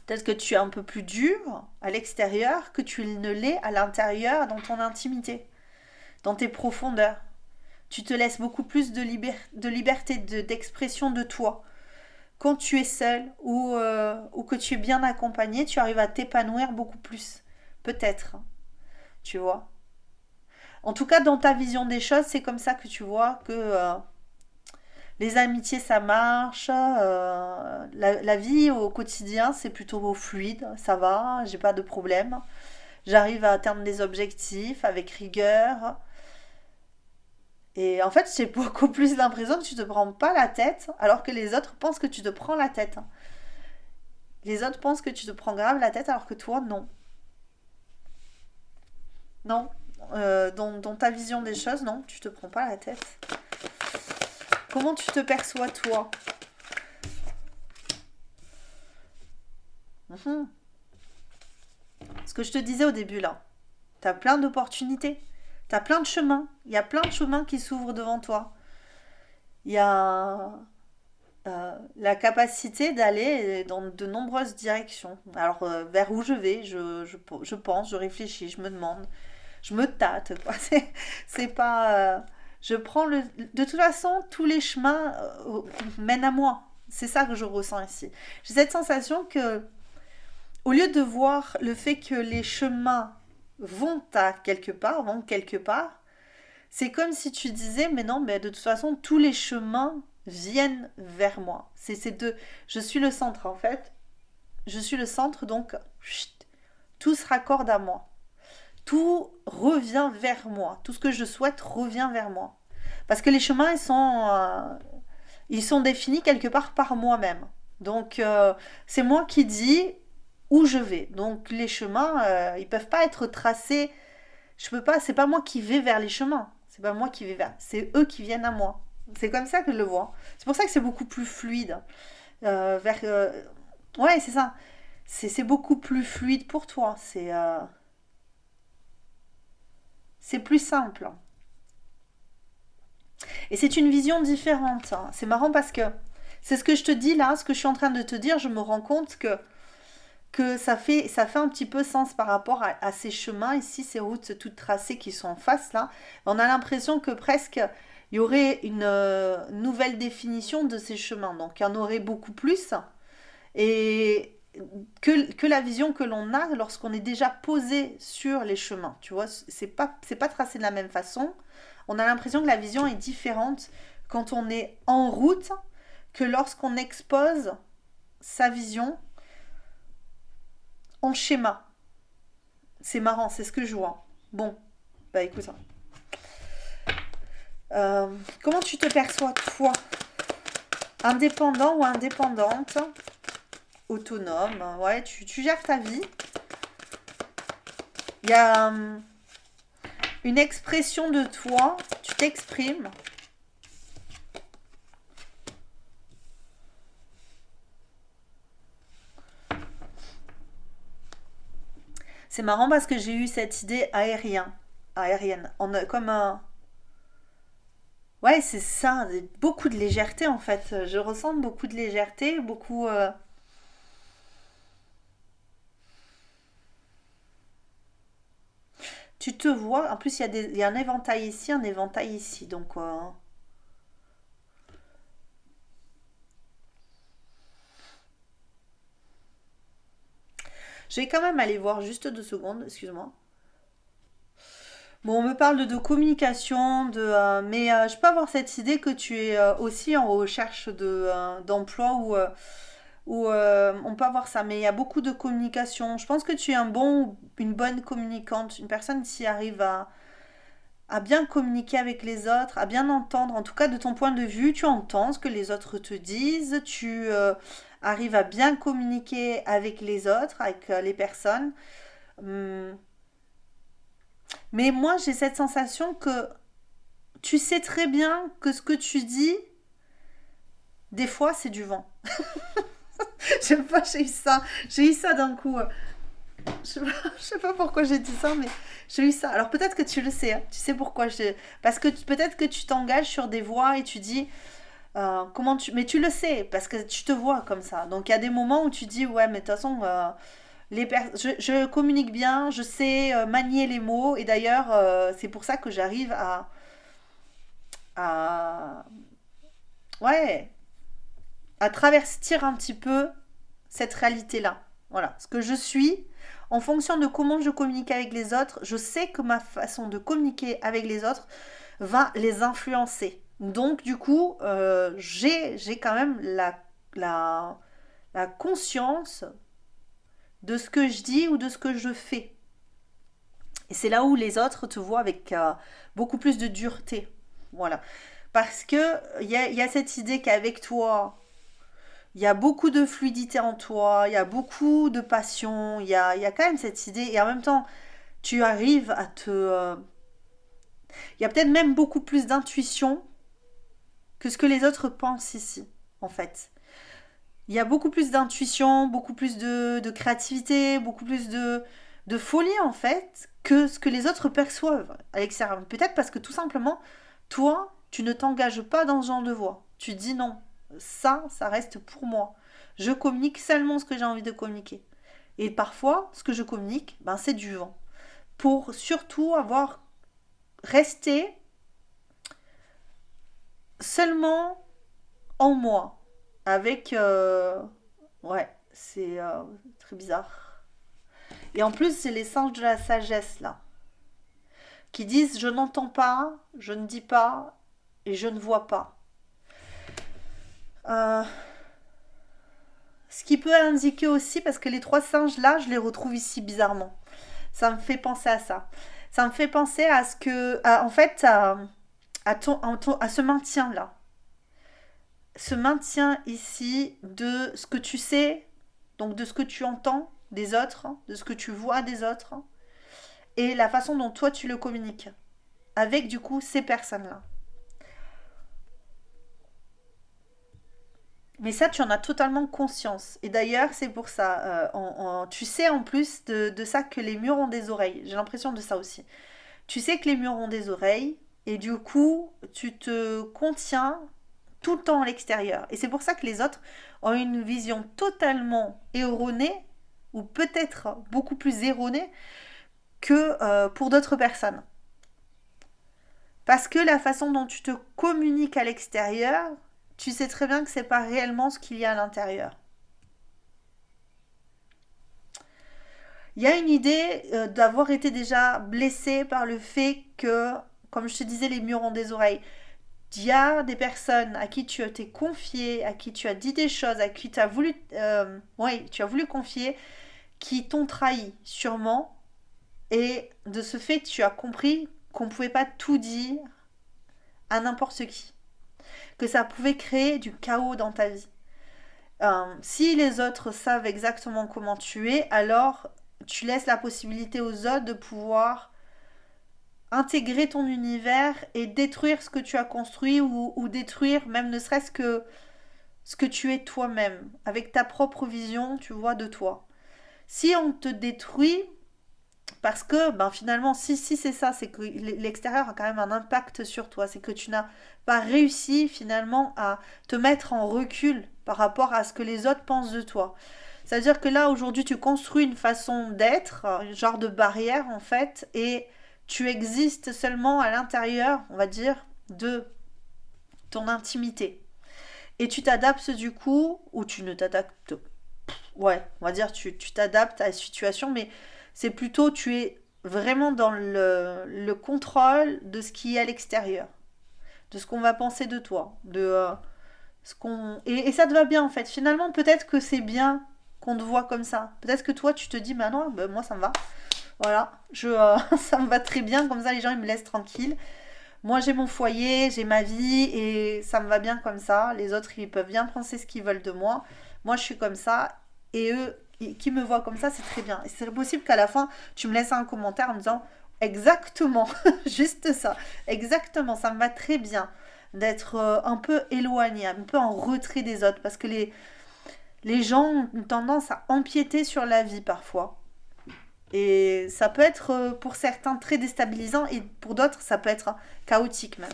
peut-être que tu es un peu plus dur à l'extérieur que tu ne l'es à l'intérieur, dans ton intimité, dans tes profondeurs. Tu te laisses beaucoup plus de liberté d'expression de toi. Quand tu es seul ou que tu es bien accompagné, tu arrives à t'épanouir beaucoup plus. Peut-être, tu vois. En tout cas, dans ta vision des choses, c'est comme ça que tu vois que les amitiés, ça marche. La vie au quotidien, c'est plutôt fluide. Ça va, j'ai pas de problème. J'arrive à atteindre des objectifs avec rigueur. Et en fait, j'ai beaucoup plus l'impression que tu te prends pas la tête, alors que les autres pensent que tu te prends la tête. Les autres pensent que tu te prends grave la tête, alors que toi, non. Non. Dans ta vision des choses, non, tu te prends pas la tête. Comment tu te perçois, toi? Mhm. Ce que je te disais au début, là. T'as plein d'opportunités. T'as plein de chemins. Il y a plein de chemins qui s'ouvrent devant toi. Il y a la capacité d'aller dans de nombreuses directions. Alors, vers où je vais, je pense, je réfléchis, je me demande, je me tâte, quoi. C'est pas. Je prends le. De toute façon, tous les chemins mènent à moi. C'est ça que je ressens ici. J'ai cette sensation que, au lieu de voir le fait que les chemins vont quelque part, c'est comme si tu disais, mais non, mais de toute façon, tous les chemins viennent vers moi. Je suis le centre en fait. Je suis le centre, donc chut, tout se raccorde à moi. Tout revient vers moi. Tout ce que je souhaite revient vers moi. Parce que les chemins, ils sont définis quelque part par moi-même. Donc, c'est moi qui dis où je vais. Donc, les chemins, ils peuvent pas être tracés. Je peux pas. C'est pas moi qui vais vers les chemins. C'est pas moi qui vais vers. C'est eux qui viennent à moi. C'est comme ça que je le vois. C'est pour ça que c'est beaucoup plus fluide. Vers. Ouais, c'est ça. C'est beaucoup plus fluide pour toi. C'est plus simple. Et c'est une vision différente, hein. C'est marrant parce que C'est ce que je te dis là, ce que je suis en train de te dire, je me rends compte que ça fait un petit peu sens par rapport à ces chemins ici, ces routes toutes tracées qui sont en face là. On a l'impression que presque il y aurait une nouvelle définition de ces chemins. Donc il y en aurait beaucoup plus. Et que la vision que l'on a lorsqu'on est déjà posé sur les chemins. Tu vois, c'est pas tracé de la même façon. On a l'impression que la vision est différente quand on est en route que lorsqu'on expose sa vision en schéma. C'est marrant, c'est ce que je vois. Bon, bah écoute. Comment tu te perçois, toi? Indépendant ou indépendante? Autonome, ouais, tu gères ta vie. Il y a une expression de toi, tu t'exprimes. C'est marrant parce que j'ai eu cette idée aérienne. On a comme un... Ouais, c'est ça, beaucoup de légèreté en fait. Je ressens beaucoup de légèreté, beaucoup... Tu te vois, en plus il y a un éventail ici, un éventail ici. Donc, je vais quand même aller voir juste 2 secondes, excuse-moi. Bon, on me parle de communication, mais je peux avoir cette idée que tu es aussi en recherche d'emploi ou on peut avoir ça, mais il y a beaucoup de communication. Je pense que tu es une bonne communicante, une personne qui arrive à bien communiquer avec les autres, à bien entendre, en tout cas de ton point de vue, tu entends ce que les autres te disent, tu arrives à bien communiquer avec les autres, avec les personnes. Hum, Mais moi, j'ai cette sensation que tu sais très bien que ce que tu dis, des fois, c'est du vent. J'aime pas, j'ai eu ça d'un coup. Je sais pas pourquoi j'ai dit ça, mais j'ai eu ça. Alors peut-être que tu le sais, hein. Tu sais pourquoi parce que peut-être que tu t'engages sur des voies et tu dis comment tu. Mais tu le sais parce que tu te vois comme ça. Donc il y a des moments où tu dis ouais, mais de toute façon je communique bien, je sais manier les mots et d'ailleurs c'est pour ça que j'arrive à ouais à travestir un petit peu cette réalité-là. Voilà, ce que je suis, en fonction de comment je communique avec les autres, je sais que ma façon de communiquer avec les autres va les influencer. Donc du coup, j'ai quand même la, la conscience de ce que je dis ou de ce que je fais. Et c'est là où les autres te voient avec beaucoup plus de dureté. Voilà. Parce que il y a cette idée qu'avec toi, il y a beaucoup de fluidité en toi, il y a beaucoup de passion, il y a quand même cette idée. Et en même temps, tu arrives à il y a peut-être même beaucoup plus d'intuition que ce que les autres pensent ici, en fait. Il y a beaucoup plus d'intuition, beaucoup plus de créativité, beaucoup plus de folie, en fait, que ce que les autres perçoivent à l'extérieur. Peut-être parce que tout simplement, toi, tu ne t'engages pas dans ce genre de voie. Tu dis non, ça reste pour moi. Je communique seulement ce que j'ai envie de communiquer. Et parfois, ce que je communique, ben, c'est du vent. Pour surtout avoir resté seulement en moi. Avec... ouais, c'est très bizarre. Et en plus, c'est les singes de la sagesse, là, qui disent je n'entends pas, je ne dis pas et je ne vois pas. Euh, Ce qui peut indiquer aussi, parce que les 3 singes là, je les retrouve ici bizarrement. Ça me fait penser à ça. Ça me fait penser à ce que, en fait, à ce maintien là. Ce maintien ici de ce que tu sais, donc de ce que tu entends des autres, de ce que tu vois des autres, et la façon dont toi tu le communiques avec du coup ces personnes-là. Mais ça, tu en as totalement conscience. Et d'ailleurs, c'est pour ça. Tu sais en plus de ça que les murs ont des oreilles. J'ai l'impression de ça aussi. Tu sais que les murs ont des oreilles et du coup, tu te contiens tout le temps à l'extérieur. Et c'est pour ça que les autres ont une vision totalement erronée, ou peut-être beaucoup plus erronée que pour d'autres personnes. Parce que la façon dont tu te communiques à l'extérieur, tu sais très bien que c'est pas réellement ce qu'il y a à l'intérieur. Il y a une idée d'avoir été déjà blessé par le fait que, comme je te disais, les murs ont des oreilles. Il y a des personnes à qui tu t'es confié, à qui tu as dit des choses, à qui tu as voulu, tu as voulu confier, qui t'ont trahi sûrement. Et de ce fait, tu as compris qu'on ne pouvait pas tout dire à n'importe qui. Que ça pouvait créer du chaos dans ta vie. Si les autres savent exactement comment tu es, alors tu laisses la possibilité aux autres de pouvoir intégrer ton univers et détruire ce que tu as construit ou détruire même ne serait-ce que ce que tu es toi-même, avec ta propre vision, tu vois, de toi. Si on te détruit, parce que finalement, si c'est ça, c'est que l'extérieur a quand même un impact sur toi, c'est que tu n'as pas réussi finalement à te mettre en recul par rapport à ce que les autres pensent de toi. C'est-à-dire que là, aujourd'hui, tu construis une façon d'être, un genre de barrière en fait, et tu existes seulement à l'intérieur, on va dire, de ton intimité. Et tu t'adaptes du coup, ou tu ne t'adaptes, ouais, on va dire, tu t'adaptes à la situation, mais c'est plutôt, tu es vraiment dans le contrôle de ce qui est à l'extérieur, de ce qu'on va penser de toi, de ce qu'on... Et ça te va bien en fait. Finalement, peut-être que c'est bien qu'on te voit comme ça. Peut-être que toi, tu te dis, bah non, moi ça me va. Voilà, ça me va très bien, comme ça les gens ils me laissent tranquille. Moi j'ai mon foyer, j'ai ma vie et ça me va bien comme ça. Les autres ils peuvent bien penser ce qu'ils veulent de moi. Moi je suis comme ça et eux qui me voient comme ça c'est très bien. Et c'est possible qu'à la fin tu me laisses un commentaire en me disant exactement, juste ça, exactement, ça me va très bien d'être un peu éloigné, un peu en retrait des autres parce que les gens ont une tendance à empiéter sur la vie parfois. Et ça peut être pour certains très déstabilisant et pour d'autres ça peut être chaotique même.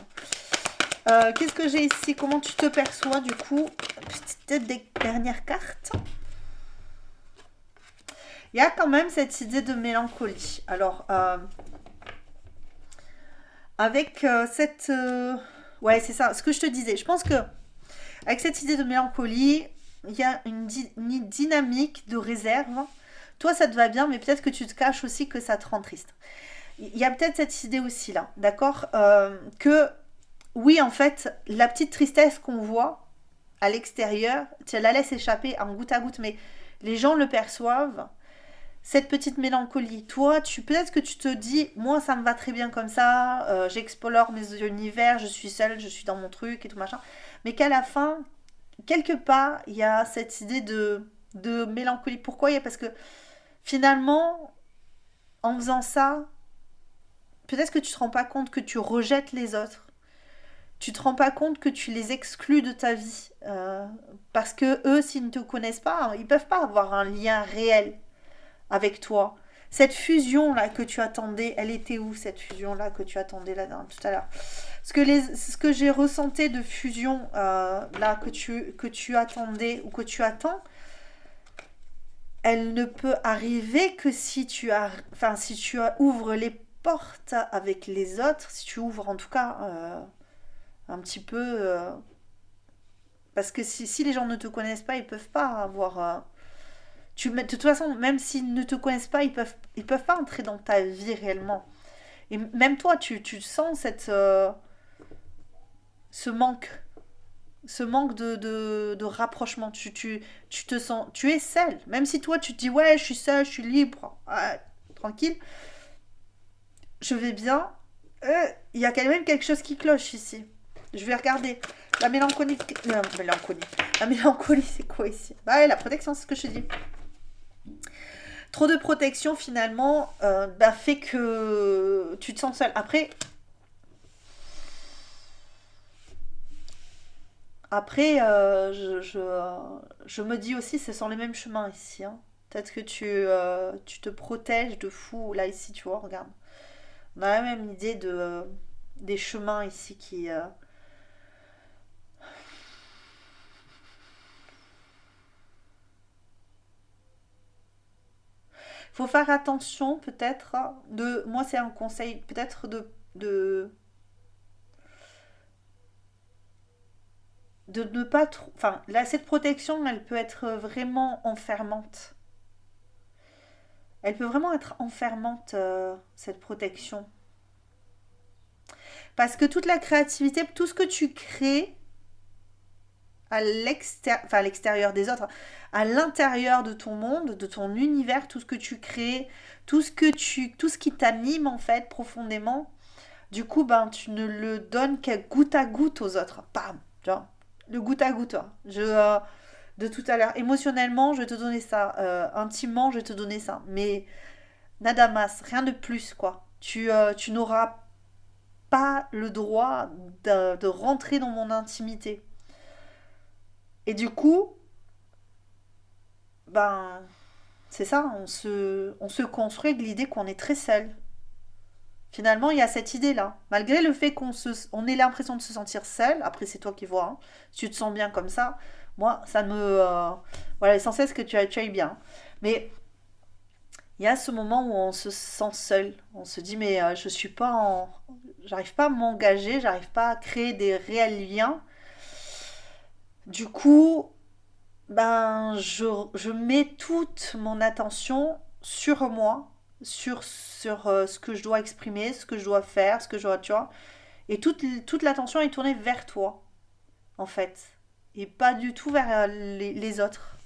Qu'est-ce que j'ai ici? Comment tu te perçois du coup? Peut-être des dernières cartes. Il y a quand même cette idée de mélancolie. Alors, avec cette... ouais, c'est ça, ce que je te disais. Je pense que avec cette idée de mélancolie, il y a une dynamique de réserve. Toi, ça te va bien, mais peut-être que tu te caches aussi que ça te rend triste. Il y a peut-être cette idée aussi là, d'accord, que oui, en fait, la petite tristesse qu'on voit à l'extérieur, tu la laisses échapper en goutte à goutte, mais les gens le perçoivent. Cette petite mélancolie, toi, peut-être que tu te dis, moi, ça me va très bien comme ça, j'explore mes univers, je suis seule, je suis dans mon truc et tout machin, mais qu'à la fin, quelque part, il y a cette idée de mélancolie. Pourquoi? Parce que finalement, en faisant ça, peut-être que tu te rends pas compte que tu rejettes les autres. Tu te rends pas compte que tu les exclus de ta vie. Parce que eux, s'ils ne te connaissent pas, ils peuvent pas avoir un lien réel avec toi. Cette fusion-là que tu attendais, elle était où cette fusion-là que tu attendais là tout à l'heure? Ce que j'ai ressenti de fusion là que tu attendais ou que tu attends, elle ne peut arriver que si si ouvres les portes avec les autres, si tu ouvres en tout cas un petit peu. Parce que si les gens ne te connaissent pas, ils peuvent pas avoir. De toute façon, même s'ils ne te connaissent pas, ils peuvent pas entrer dans ta vie réellement. Et même toi, tu sens ce manque. Ce manque de rapprochement. Tu te sens. Tu es seule. Même si toi, tu te dis, ouais, je suis seule, je suis libre, ouais, tranquille, je vais bien. Il y a quand même quelque chose qui cloche ici. Je vais regarder. La mélancolie. La mélancolie, c'est quoi ici? Bah, ouais, la protection, c'est ce que je te dis. Trop de protection, finalement, fait que tu te sens seule. Après, je me dis aussi, ce sont les mêmes chemins ici. Hein. Peut-être que tu te protèges de fou. Là, ici, tu vois, regarde. On a la même idée des chemins ici qui... Faut faire attention peut-être moi c'est un conseil peut-être de ne pas trop, enfin là cette protection elle peut être vraiment enfermante. Elle peut vraiment être enfermante cette protection parce que toute la créativité, tout ce que tu crées enfin, à l'extérieur des autres, à l'intérieur de ton monde, de ton univers, tout ce que tu crées, tout ce qui t'anime en fait profondément. Du coup, ben tu ne le donnes qu'à goutte à goutte aux autres. Bam, genre le goutte à goutte. Hein. De tout à l'heure, émotionnellement, je vais te donner ça. Intimement, je vais te donner ça. Mais nadamas, rien de plus quoi. Tu n'auras pas le droit de rentrer dans mon intimité. Et du coup, ben, c'est ça, on se construit avec l'idée qu'on est très seul. Finalement, il y a cette idée-là. Malgré le fait on ait l'impression de se sentir seul, après c'est toi qui vois, hein, si tu te sens bien comme ça, moi, ça me... voilà, l'essentiel c'est que tu ailles bien. Mais il y a ce moment où on se sent seul. On se dit, mais je suis pas en... J'arrive pas à m'engager, j'arrive pas à créer des réels liens. Du coup, ben, je mets toute mon attention sur moi, sur ce que je dois exprimer, ce que je dois faire, ce que je dois, tu vois. Et toute l'attention est tournée vers toi, en fait. Et pas du tout vers les autres,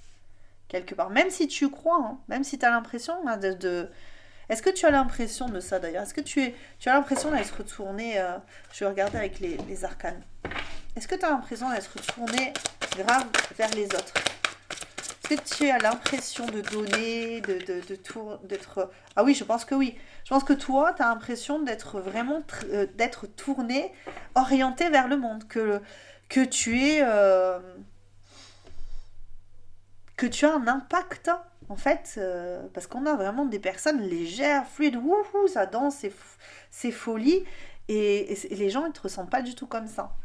quelque part. Même si tu crois, hein, même si tu as l'impression hein, Est-ce que tu as l'impression de ça, d'ailleurs? Est-ce que tu as l'impression d'aller se retourner je vais regarder avec les arcanes. Est-ce que tu as l'impression d'aller se retourner grave vers les autres? Est-ce que tu as l'impression de donner, d'être... Ah oui, je pense que oui. Je pense que toi, tu as l'impression d'être vraiment... d'être tourné, orienté vers le monde. Que tu es... que tu as un impact, hein, en fait. Parce qu'on a vraiment des personnes légères, fluides. Wouhou, ça danse, c'est folie. Et les gens, ils ne te ressentent pas du tout comme ça.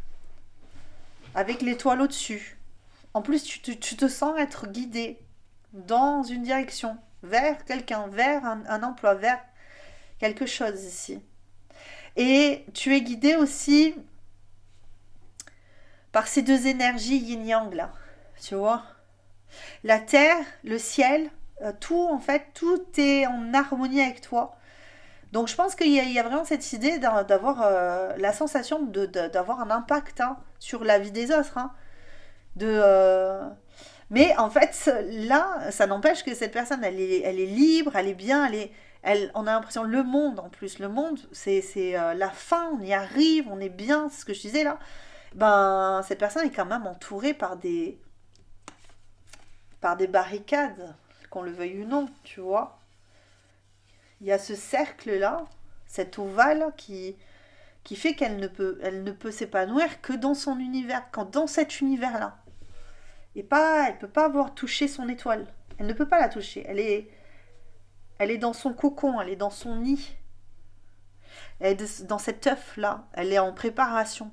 Avec l'étoile au-dessus. En plus, tu te sens être guidé dans une direction, vers quelqu'un, vers un emploi, vers quelque chose ici. Et tu es guidé aussi par ces deux énergies yin-yang là, tu vois. La terre, le ciel, tout en fait, tout est en harmonie avec toi. Donc je pense qu'il y a vraiment cette idée d'avoir la sensation d'avoir un impact hein, sur la vie des autres. Hein. De, Mais en fait, là, ça n'empêche que cette personne, elle est libre, elle est bien, on a l'impression, le monde en plus, le monde, c'est la fin, on y arrive, on est bien, c'est ce que je disais là. Ben, cette personne est quand même entourée par des barricades, qu'on le veuille ou non, tu vois. Il y a ce cercle-là, cet ovale qui fait elle ne peut s'épanouir que dans son univers, dans cet univers-là. Et pas, elle peut pas avoir touché son étoile. Elle ne peut pas la toucher. Elle est dans son cocon, elle est dans son nid. Elle est dans cet œuf-là. Elle est en préparation.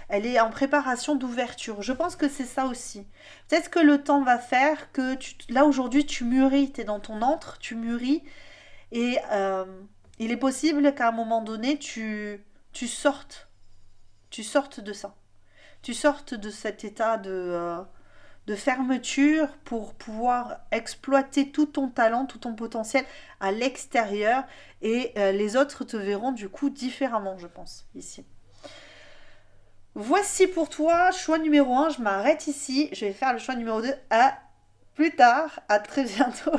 Elle est en préparation d'ouverture. Je pense que c'est ça aussi. Peut-être que le temps va faire que là aujourd'hui tu mûris, tu es dans ton antre, tu mûris et il est possible qu'à un moment donné tu sortes de ça. Tu sortes de cet état de fermeture pour pouvoir exploiter tout ton talent, tout ton potentiel à l'extérieur et les autres te verront du coup différemment, je pense, ici. Voici pour toi, choix numéro 1, je m'arrête ici, je vais faire le choix numéro 2 à plus tard, à très bientôt,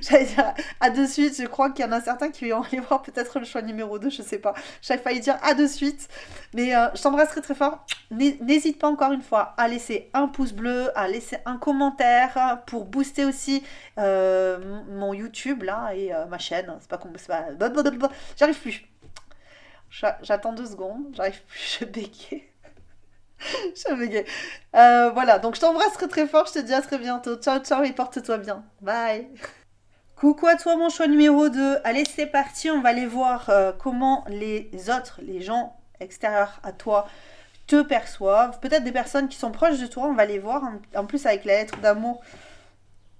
j'allais dire à de suite, je crois qu'il y en a certains qui vont aller voir peut-être le choix numéro 2, je sais pas, j'avais failli dire à de suite, mais je t'embrasserai très fort, n'hésite pas encore une fois à laisser un pouce bleu, à laisser un commentaire pour booster aussi mon YouTube là et ma chaîne, c'est pas, j'arrive plus, j'attends 2 secondes, j'arrive plus, je bégaye. Je bégaye. Voilà, donc je t'embrasse très très fort, je te dis à très bientôt. Ciao ciao et porte-toi bien. Bye. Coucou à toi mon choix numéro 2. Allez c'est parti, on va aller voir comment les autres, les gens extérieurs à toi te perçoivent. Peut-être des personnes qui sont proches de toi, on va les voir. En plus avec la lettre d'amour,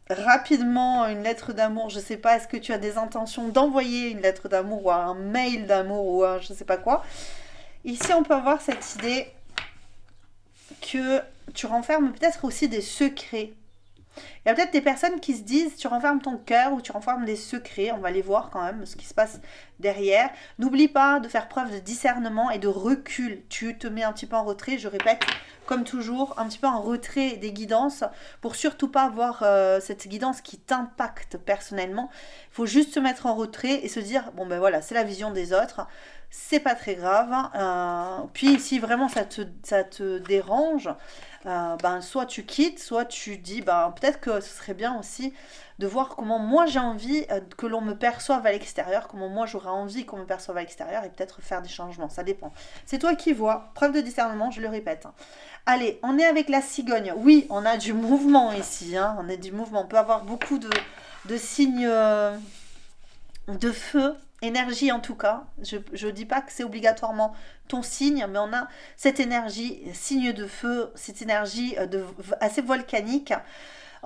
rapidement une lettre d'amour. Je sais pas, est-ce que tu as des intentions d'envoyer une lettre d'amour ou un mail d'amour ou un je sais pas quoi. Ici, on peut avoir cette idée que tu renfermes peut-être aussi des secrets. Il y a peut-être des personnes qui se disent tu renfermes ton cœur ou tu renfermes des secrets. On va les voir quand même, ce qui se passe derrière. N'oublie pas de faire preuve de discernement et de recul. Tu te mets un petit peu en retrait, je répète, comme toujours, un petit peu en retrait des guidances pour surtout pas avoir cette guidance qui t'impacte personnellement. Il faut juste se mettre en retrait et se dire bon ben voilà, c'est la vision des autres. C'est pas très grave. Puis si vraiment ça te dérange, ben, soit tu quittes, soit tu dis ben, peut-être que ce serait bien aussi de voir comment moi j'ai envie que l'on me perçoive à l'extérieur, comment moi j'aurais envie qu'on me perçoive à l'extérieur et peut-être faire des changements, ça dépend. C'est toi qui vois, preuve de discernement, je le répète. Allez, on est avec la cigogne. Oui, on a du mouvement ici, hein, on a du mouvement. On peut avoir beaucoup de signes de feu, énergie en tout cas. Je dis pas que c'est obligatoirement ton signe, mais on a cette énergie, signe de feu, cette énergie assez volcanique.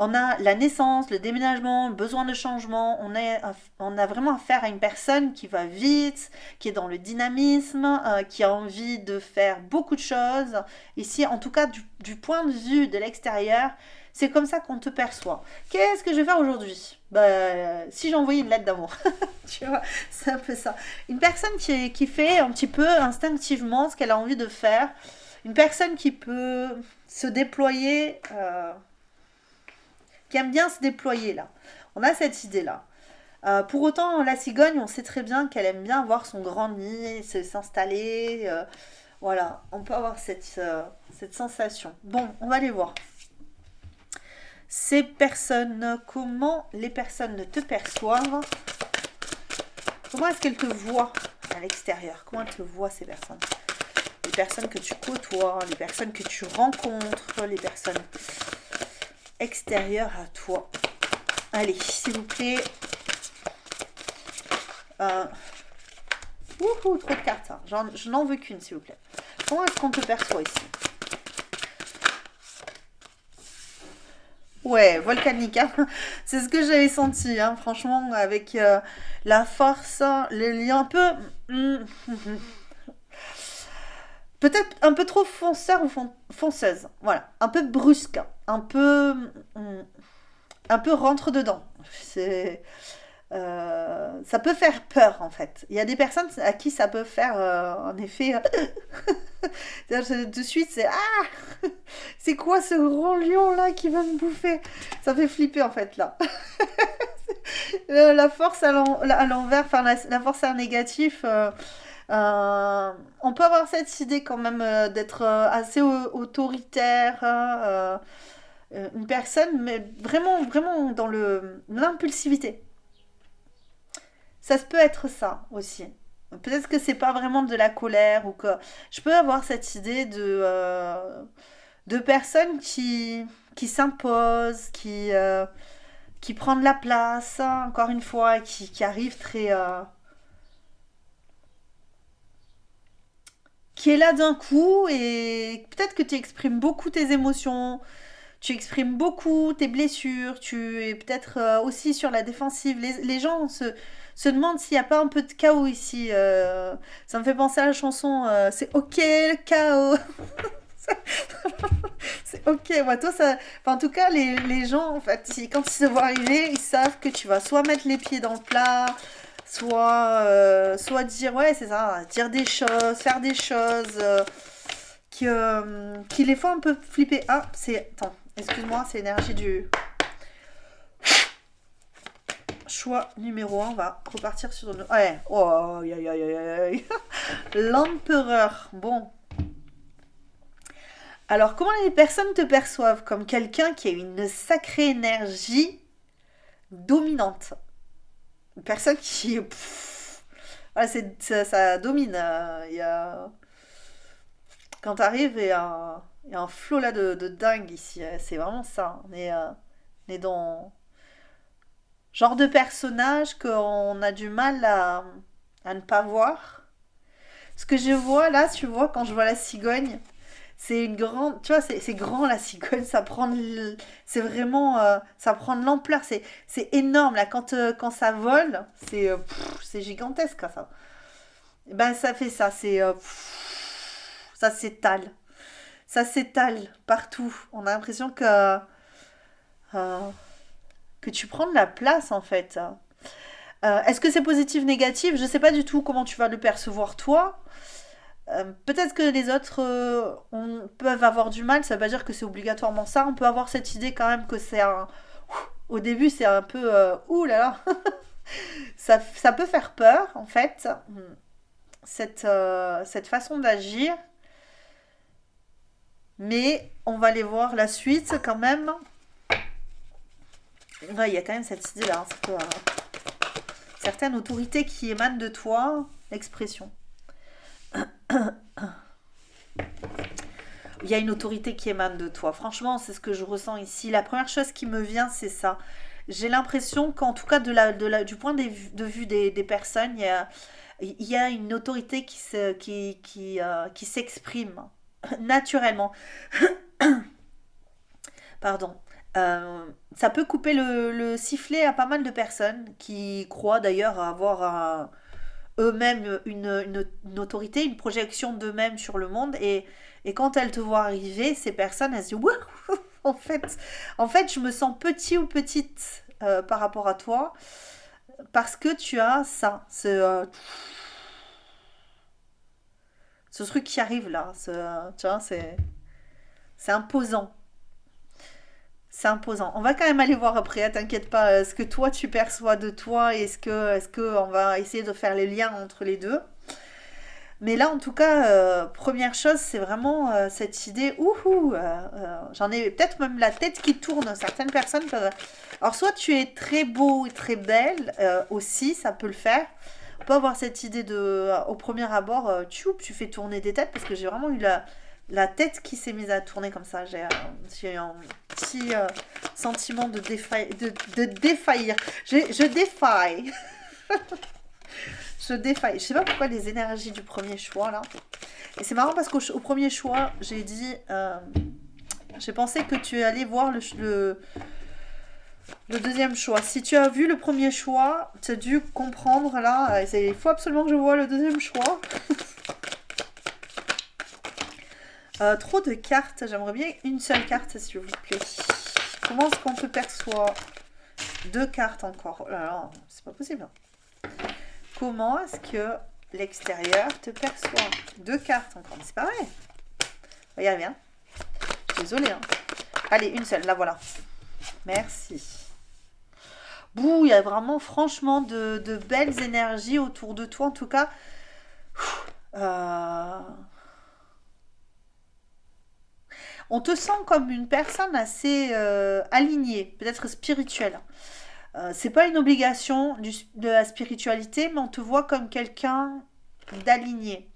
On a la naissance, le déménagement, le besoin de changement. On a vraiment affaire à une personne qui va vite, qui est dans le dynamisme, qui a envie de faire beaucoup de choses. Ici, en tout cas, du point de vue de l'extérieur, c'est comme ça qu'on te perçoit. Qu'est-ce que je vais faire aujourd'hui? Si j'ai envoyé une lettre d'amour, tu vois, c'est un peu ça. Une personne qui fait un petit peu instinctivement ce qu'elle a envie de faire. Une personne qui peut se déployer, qui aime bien se déployer là. On a cette idée-là. Pour autant, la cigogne, on sait très bien qu'elle aime bien avoir son grand nid, s'installer. Voilà, on peut avoir cette sensation. Bon, on va les voir. Ces personnes, comment les personnes te perçoivent? Comment est-ce qu'elles te voient à l'extérieur? Comment elles te voient ces personnes? Les personnes que tu côtoies, les personnes que tu rencontres, les personnes extérieures à toi. Allez, s'il vous plaît. Trop de cartes. Hein. Je n'en veux qu'une, s'il vous plaît. Comment est-ce qu'on te perçoit ici? Ouais, volcanique. Hein. C'est ce que j'avais senti, hein, franchement, avec la force, le lien un peu... Peut-être un peu trop fonceur ou fonceuse. Voilà, un peu brusque, un peu rentre dedans. C'est... ça peut faire peur en fait. Il y a des personnes à qui ça peut faire en effet de suite c'est ah c'est quoi ce grand lion là qui va me bouffer. Ça fait flipper en fait là. La force à l'envers, enfin la force à un négatif. On peut avoir cette idée quand même d'être assez autoritaire. Une personne, mais vraiment, vraiment dans l'impulsivité. Ça peut être ça aussi. Peut-être que c'est pas vraiment de la colère ou que je peux avoir cette idée de personnes qui s'imposent, qui prennent la place, hein, encore une fois, qui arrivent très qui est là d'un coup et peut-être que tu exprimes beaucoup tes émotions, tu exprimes beaucoup tes blessures, tu es peut-être aussi sur la défensive. Les gens se demandent s'il n'y a pas un peu de chaos ici. Ça me fait penser à la chanson C'est ok le chaos. C'est ok, moi, toi, ça. Enfin, en tout cas, les gens, en fait, quand ils se voient arriver, ils savent que tu vas soit mettre les pieds dans le plat, soit dire, ouais, c'est ça, dire des choses, faire des choses qui les font un peu flipper. Ah, c'est. Attends, excuse-moi, c'est l'énergie du choix numéro 1. On va repartir sur une. Ouais, oh, aïe, aïe, aïe, aïe. L'empereur. Bon. Alors, comment les personnes te perçoivent? Comme quelqu'un qui a une sacrée énergie dominante. Une personne qui. Voilà, ça domine. Quand t'arrives, il y a un flot là de dingue ici. C'est vraiment ça. On est dans genre de personnage qu'on a du mal à ne pas voir. Ce que je vois là, tu vois, quand je vois la cigogne, C'est une grande, tu vois, c'est grand la cigogne, c'est vraiment, ça prend de l'ampleur, c'est énorme là, quand ça vole, c'est gigantesque ça. Et ben ça fait ça, ça s'étale, ça s'étale partout. On a l'impression euh, que tu prends de la place en fait. Est-ce que c'est positif, négatif? Je sais pas du tout comment tu vas le percevoir toi. Peut-être que les autres peuvent avoir du mal, ça veut pas dire que c'est obligatoirement ça. On peut avoir cette idée quand même que c'est un. Au début, c'est un peu. Ouh là là. Ça peut faire peur, en fait, cette façon d'agir. Mais on va aller voir la suite quand même. Ouais, il y a quand même cette idée-là. Certaines autorités qui émanent de toi, l'expression. Il y a une autorité qui émane de toi. Franchement, c'est ce que je ressens ici. La première chose qui me vient, c'est ça. J'ai l'impression qu'en tout cas, du point de vue des personnes, il y a une autorité qui s'exprime naturellement. Pardon. Ça peut couper le sifflet à pas mal de personnes qui croient d'ailleurs avoir eux-mêmes une autorité, une projection d'eux-mêmes sur le monde. Et quand elles te voient arriver, ces personnes, elles se disent, waouh, en fait, je me sens petit ou petite par rapport à toi, parce que tu as ça, ce truc qui arrive là, tu vois, c'est imposant. C'est imposant. On va quand même aller voir après, hein, t'inquiète pas, ce que toi tu perçois de toi et est-ce que on va essayer de faire les liens entre les deux. Mais là, en tout cas, première chose, c'est vraiment cette idée, ouhou, j'en ai peut-être même la tête qui tourne. Certaines personnes peuvent. Alors, soit tu es très beau et très belle, aussi, ça peut le faire. On peut avoir cette idée au premier abord, tu fais tourner des têtes, parce que j'ai vraiment eu la tête qui s'est mise à tourner comme ça. J'ai eu un petit sentiment de défaillir. Je défaille. Je défaille. Je sais pas pourquoi les énergies du premier choix là. Et c'est marrant parce qu'au premier choix, j'ai dit. J'ai pensé que tu allais voir le deuxième choix. Si tu as vu le premier choix, tu as dû comprendre là. Il faut absolument que je vois le deuxième choix. Trop de cartes. J'aimerais bien une seule carte, s'il vous plaît. Comment est-ce qu'on te perçoit? Deux cartes encore. Oh là là, c'est pas possible. Comment est-ce que l'extérieur te perçoit? Deux cartes encore. Mais c'est pas vrai. Regarde bien. Désolée. Hein. Allez, une seule. La voilà. Merci. Bouh, il y a vraiment franchement de belles énergies autour de toi. En tout cas, euh, on te sent comme une personne assez alignée, peut-être spirituelle. C'est pas une obligation de la spiritualité, mais on te voit comme quelqu'un d'aligné.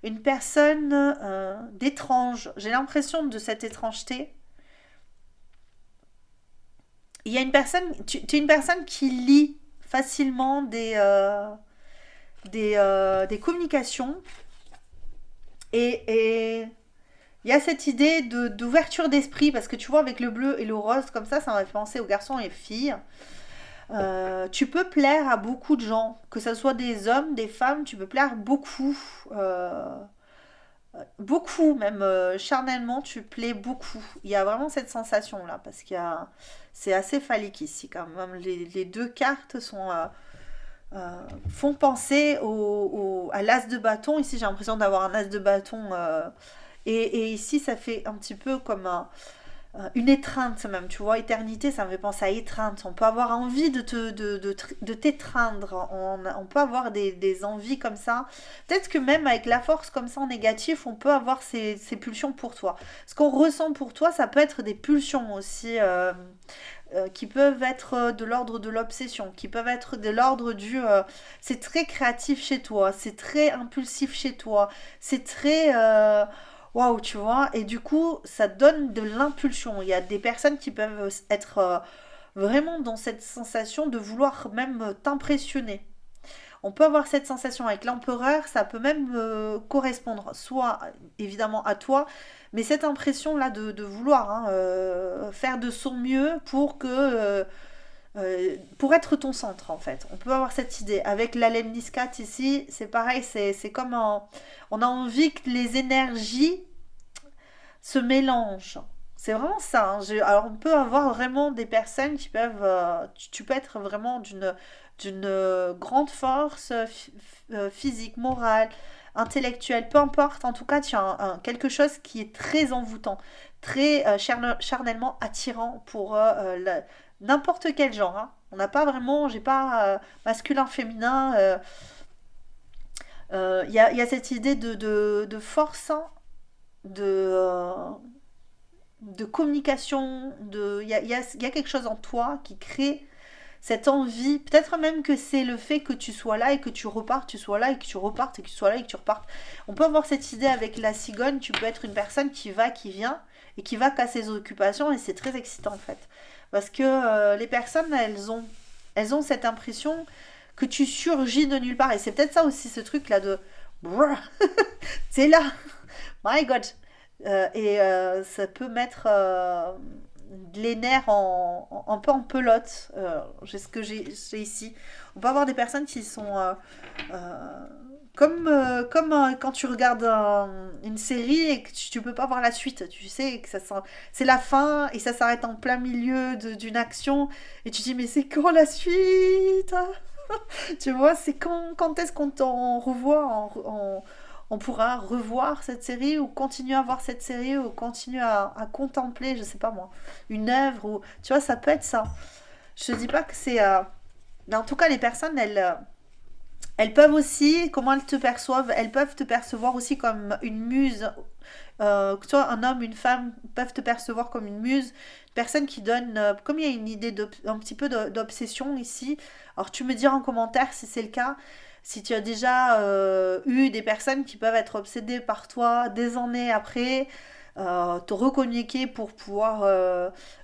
Une personne d'étrange. J'ai l'impression de cette étrangeté. Il y a une personne, tu es une personne qui lit facilement des communications et il y a cette idée d'ouverture d'esprit parce que tu vois avec le bleu et le rose comme ça m'a fait penser aux garçons et filles. Tu peux plaire à beaucoup de gens, que ce soit des hommes, des femmes, tu peux plaire beaucoup. Beaucoup, même charnellement, tu plais beaucoup. Il y a vraiment cette sensation-là, parce c'est assez phallique ici quand même. Les deux cartes font penser à l'as de bâton. Ici, j'ai l'impression d'avoir un as de bâton. Et ici, ça fait un petit peu comme une étreinte même, tu vois, éternité, ça me fait penser à étreinte. On peut avoir envie de t'étreindre, on peut avoir des envies comme ça. Peut-être que même avec la force comme ça en négatif, on peut avoir ces pulsions pour toi. Ce qu'on ressent pour toi, ça peut être des pulsions aussi, qui peuvent être de l'ordre de l'obsession, qui peuvent être de l'ordre c'est très créatif chez toi, c'est très impulsif chez toi, c'est très... waouh, tu vois, et du coup, ça donne de l'impulsion. Il y a des personnes qui peuvent être vraiment dans cette sensation de vouloir même t'impressionner. On peut avoir cette sensation avec l'empereur, ça peut même correspondre soit évidemment à toi, mais cette impression-là de vouloir hein, faire de son mieux pour être ton centre en fait. On peut avoir cette idée. Avec l'Alemniscat ici, c'est pareil, c'est comme on a envie que les énergies se mélangent. C'est vraiment ça. Hein. Alors on peut avoir vraiment des personnes qui peuvent... tu peux être vraiment d'une grande force physique, morale, intellectuelle, peu importe. En tout cas, tu as quelque chose qui est très envoûtant, très charnellement attirant pour n'importe quel genre. Hein. On n'a pas vraiment, j'ai pas masculin, féminin. Il y a cette idée de force, hein, de, euh, de communication. Il y a quelque chose en toi qui crée cette envie. Peut-être même que c'est le fait que tu sois là et que tu repartes, tu sois là et que tu repartes et que tu sois là et que tu repartes. On peut avoir cette idée avec la cigogne. Tu peux être une personne qui va, qui vient et qui va qu'à ses occupations et c'est très excitant en fait. Parce que les personnes, elles ont cette impression que tu surgis de nulle part. Et c'est peut-être ça aussi, ce truc-là de... C'est là. My God. Ça peut mettre les nerfs un peu en pelote. J'ai ce que j'ai ici. On peut avoir des personnes qui sont euh, comme quand tu regardes une série et que tu peux pas voir la suite. Tu sais que c'est la fin et ça s'arrête en plein milieu d'une action et tu te dis mais c'est quand la suite? Tu vois, c'est quand est-ce qu'on t'en revoit on pourra revoir cette série ou continuer à voir cette série ou continuer à contempler, je sais pas moi, une œuvre ou tu vois, ça peut être ça. Je te dis pas que c'est mais en tout cas les personnes elles peuvent aussi, comment elles te perçoivent, elles peuvent te percevoir aussi comme une muse. Que toi, un homme, une femme peuvent te percevoir comme une muse, une personne qui donne, comme il y a une idée un petit peu d'obsession ici. Alors tu me diras en commentaire si c'est le cas, si tu as déjà eu des personnes qui peuvent être obsédées par toi des années après, te recommuniquer pour pouvoir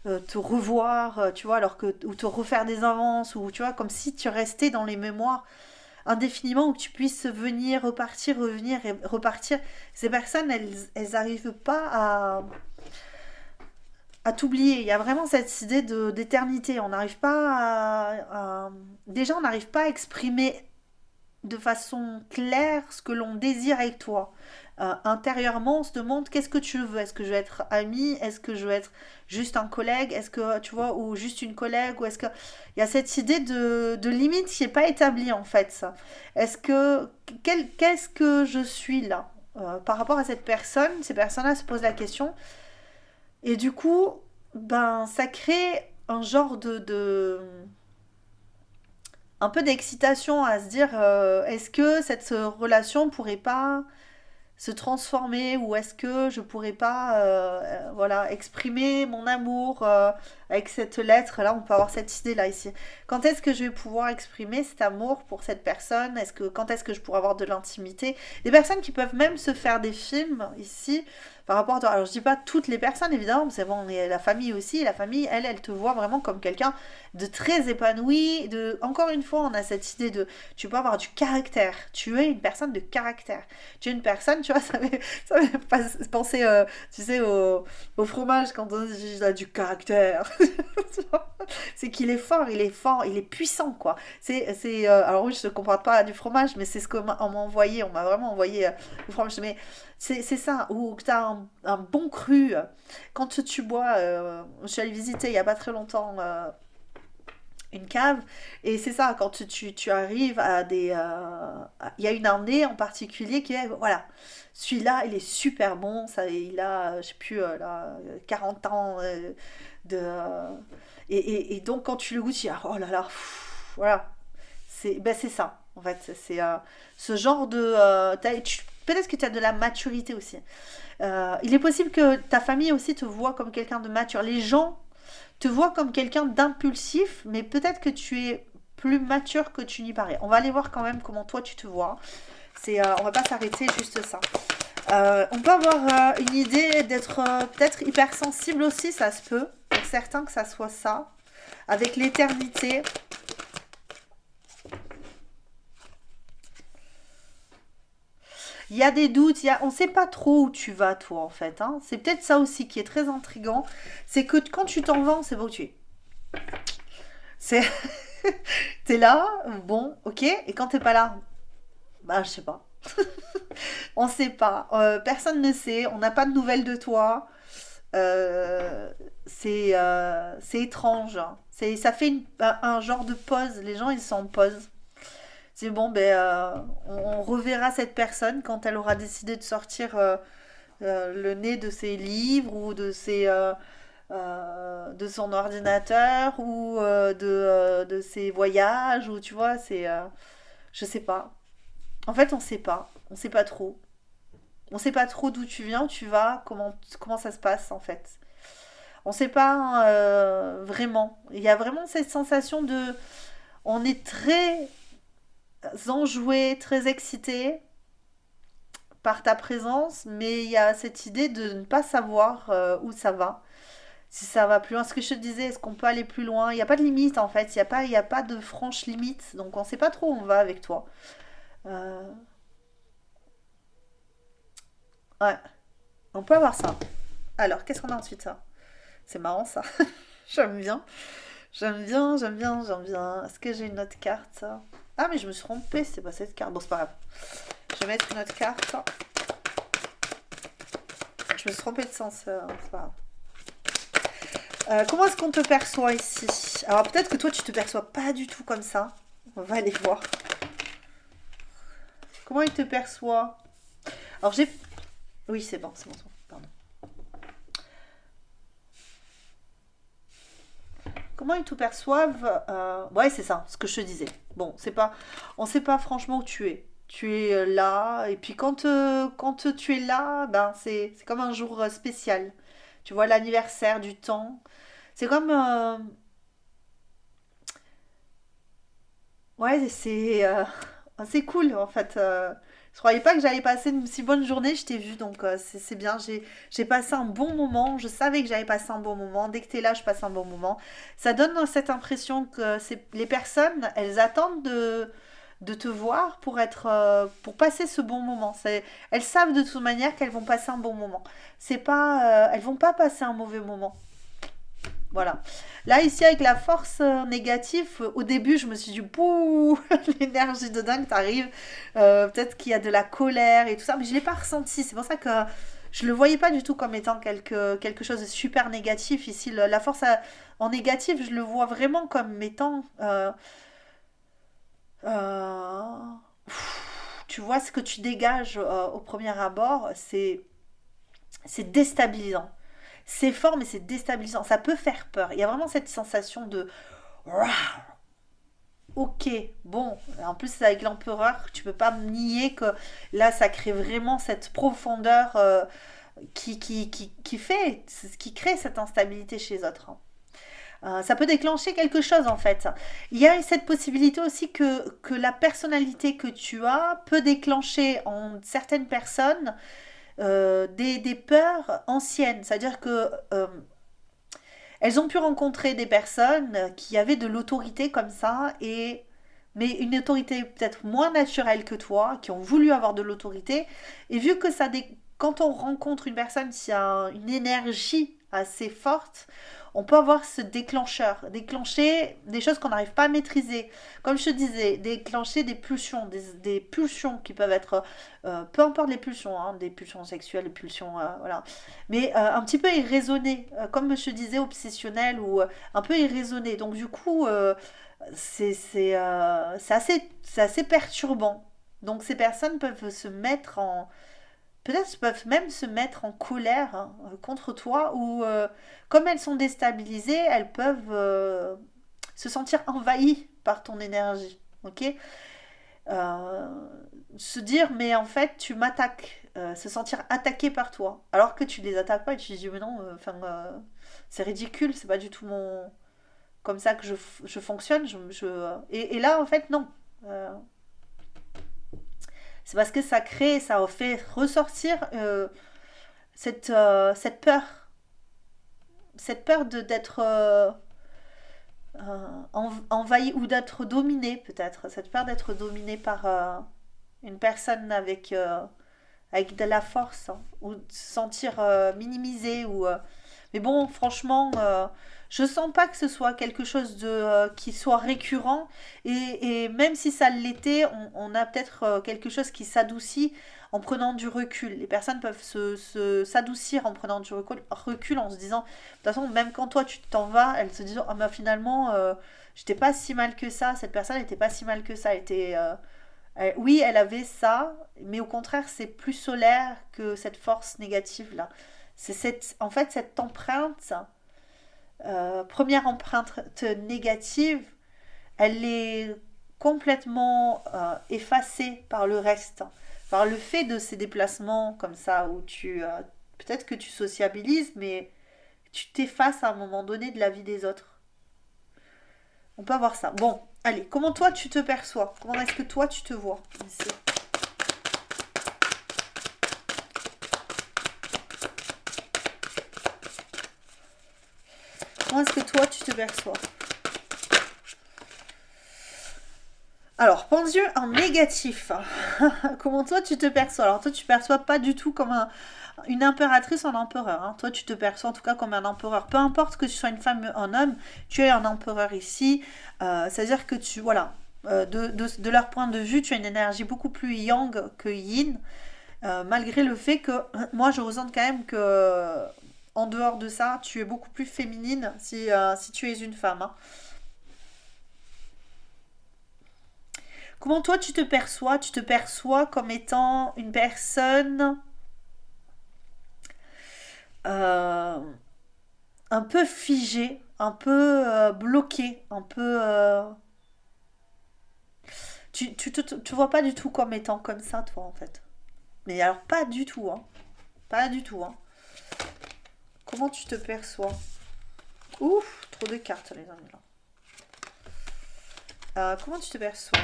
te revoir, tu vois, alors que ou te refaire des avances ou tu vois, comme si tu restais dans les mémoires indéfiniment où tu puisses venir, repartir, revenir et repartir. Ces personnes, elles arrivent pas à t'oublier. Il y a vraiment cette idée d'éternité. On n'arrive pas déjà, on n'arrive pas à exprimer de façon claire ce que l'on désire avec toi. Intérieurement, on se demande qu'est-ce que tu veux. Est-ce que je veux être ami? Est-ce que je veux être juste un collègue? Est-ce que tu vois, ou juste une collègue? Ou est-ce que il y a cette idée de limite qui n'est pas établie en fait. Ça. Est-ce que qu'est-ce que je suis là par rapport à cette personne? Ces personnes-là se posent la question et du coup, ben ça crée un genre de un peu d'excitation à se dire est-ce que cette relation pourrait pas se transformer ou est-ce que je pourrais pas voilà exprimer mon amour avec cette lettre là on peut avoir cette idée là ici quand est-ce que je vais pouvoir exprimer cet amour pour cette personne quand est-ce que je pourrais avoir de l'intimité des personnes qui peuvent même se faire des films ici par rapport à toi alors je dis pas toutes les personnes évidemment c'est bon il y a la famille aussi la famille elle te voit vraiment comme quelqu'un de très épanoui de encore une fois on a cette idée de tu peux avoir du caractère tu es une personne de caractère tu es une personne tu vois ça me fait penser tu sais au fromage quand on dit il a du caractère c'est qu'il est fort il est puissant quoi alors oui je ne comprends pas du fromage mais c'est ce qu'on m'a envoyé on m'a vraiment envoyé le fromage mais c'est ça ou que tu as un bon cru quand tu bois je suis allée visiter il y a pas très longtemps une cave et c'est ça quand tu arrives à des il y a une année en particulier qui est voilà celui-là il est super bon ça il a je sais plus là 40 ans et donc quand tu le goûtes tu dis ah, oh là là voilà c'est ça en fait c'est ce genre de peut-être que tu as de la maturité aussi il est possible que ta famille aussi te voit comme quelqu'un de mature les gens te vois comme quelqu'un d'impulsif, mais peut-être que tu es plus mature que tu n'y parais. On va aller voir quand même comment toi tu te vois. On va pas s'arrêter juste ça. On peut avoir une idée d'être peut-être hypersensible aussi, ça se peut. Pour certains que ça soit ça. Avec l'éternité. il y a des doutes, on ne sait pas trop où tu vas, toi, en fait. Hein. C'est peut-être ça aussi qui est très intriguant. C'est que quand tu t'en vas, on sait pas où tu es. C'est, t'es là, bon, ok, et quand t'es pas là, bah, je sais pas. On sait pas. Personne ne sait. On n'a pas de nouvelles de toi. C'est étrange. Hein. Ça fait un genre de pause. Les gens, ils sont en pause. C'est bon, ben, on reverra cette personne quand elle aura décidé de sortir le nez de ses livres ou de son ordinateur ou de ses voyages ou tu vois, je sais pas. En fait, on sait pas. On sait pas trop. On sait pas trop d'où tu viens, où tu vas, comment ça se passe en fait. On sait pas vraiment. Il y a vraiment cette sensation de. On est très enjoué, très excité par ta présence, mais il y a cette idée de ne pas savoir où ça va. Si ça va plus loin, ce que je te disais, est-ce qu'on peut aller plus loin? Il n'y a pas de limite en fait, il y a pas de franche limite, donc on sait pas trop où on va avec toi. Euh, ouais, on peut avoir ça. Alors, qu'est-ce qu'on a ensuite ça? C'est marrant ça. J'aime bien. J'aime bien, j'aime bien, j'aime bien. Est-ce que j'ai une autre carte ça? Ah, mais je me suis trompée, c'est pas cette carte. Bon, c'est pas grave. Je vais mettre une autre carte. Je me suis trompée de sens, c'est pas grave. Comment est-ce qu'on te perçoit ici? Alors peut-être que toi tu te perçois pas du tout comme ça. On va aller voir. Comment il te perçoit? Alors j'ai... Oui c'est bon, c'est bon, c'est bon. Pardon. Comment ils te perçoivent? Ouais c'est ça, ce que je te disais. Bon, c'est pas... On sait pas franchement où tu es. Tu es là, et puis quand tu es là, ben c'est comme un jour spécial. Tu vois l'anniversaire du temps. C'est comme... Ouais, c'est cool en fait. Je croyais pas que j'allais passer une si bonne journée, je t'ai vu donc c'est bien. J'ai passé un bon moment, je savais que j'allais passer un bon moment. Dès que t'es là, je passe un bon moment. Ça donne cette impression que les personnes, elles attendent de te voir pour passer ce bon moment. Elles savent de toute manière qu'elles vont passer un bon moment. C'est pas, elles vont pas passer un mauvais moment. Voilà. Là, ici, avec la force négative, au début, je me suis dit, bouh, l'énergie de dingue t'arrive. Peut-être qu'il y a de la colère et tout ça, mais je ne l'ai pas ressenti. C'est pour ça que je ne le voyais pas du tout comme étant quelque chose de super négatif. Ici, la force en négatif, je le vois vraiment comme étant... euh, tu vois, ce que tu dégages au premier abord, c'est déstabilisant. C'est fort, mais c'est déstabilisant. Ça peut faire peur. Il y a vraiment cette sensation de waouh, ok, bon. En plus, c'est avec l'empereur, tu peux pas me nier que là, ça crée vraiment cette profondeur qui fait, qui crée cette instabilité chez les autres. Hein. Ça peut déclencher quelque chose en fait. Il y a cette possibilité aussi que la personnalité que tu as peut déclencher en certaines personnes des peurs anciennes. C'est-à-dire que elles ont pu rencontrer des personnes qui avaient de l'autorité comme ça, mais une autorité peut-être moins naturelle que toi, qui ont voulu avoir de l'autorité. Et vu que quand on rencontre une personne qui a une énergie assez forte, on peut avoir ce déclencheur, déclencher des choses qu'on n'arrive pas à maîtriser. Comme je te disais, déclencher des pulsions qui peuvent être, peu importe les pulsions, hein, des pulsions sexuelles, des pulsions, voilà, mais un petit peu irraisonné, comme je disais, obsessionnel ou un peu irraisonné. Donc du coup, c'est assez perturbant. Donc ces personnes peuvent se mettre en... Peut-être peuvent même se mettre en colère hein, contre toi ou comme elles sont déstabilisées, elles peuvent se sentir envahies par ton énergie. Ok. Euh, Se dire mais en fait tu m'attaques, se sentir attaqué par toi, alors que tu les attaques pas et tu te dis mais non, enfin c'est ridicule, c'est pas du tout comme ça que je fonctionne. Et là en fait non. Euh, c'est parce que ça crée, ça fait ressortir cette peur, cette peur d'être envahi ou d'être dominé peut-être, cette peur d'être dominé par une personne avec, avec de la force, hein, ou de se sentir minimisé. Mais bon, franchement, je sens pas que ce soit quelque chose qui soit récurrent. Et même si ça l'était, on a peut-être quelque chose qui s'adoucit en prenant du recul. Les personnes peuvent s'adoucir en prenant du recul, en se disant, de toute façon, même quand toi tu t'en vas, elles se disent, ah bah finalement, j'étais pas si mal que ça, cette personne n'était pas si mal que ça, oui, elle avait ça, mais au contraire, c'est plus solaire que cette force négative-là. En fait, cette empreinte, première empreinte négative, elle est complètement effacée par le reste, par le fait de ces déplacements comme ça, où peut-être que tu sociabilises, mais tu t'effaces à un moment donné de la vie des autres. On peut avoir ça. Bon, allez, comment toi tu te perçois? Comment est-ce que toi tu te vois ici? Comment est-ce que toi tu te perçois? Alors, pendu en négatif. Comment toi tu te perçois? Alors, toi tu perçois pas du tout comme une impératrice ou un empereur, hein. Toi tu te perçois en tout cas comme un empereur. Peu importe que tu sois une femme ou un homme, tu es un empereur ici. C'est-à-dire que voilà, de leur point de vue, tu as une énergie beaucoup plus yang que yin. Malgré le fait que moi je ressens quand même que en dehors de ça, tu es beaucoup plus féminine si tu es une femme, hein. Comment toi tu te perçois? Tu te perçois comme étant une personne euh, un peu figée, un peu bloquée, un peu... tu vois pas du tout comme étant comme ça, toi, en fait. Mais alors, pas du tout, hein. Pas du tout, hein. Comment tu te perçois? Ouf, trop de cartes, les amis, là. Comment tu te perçois?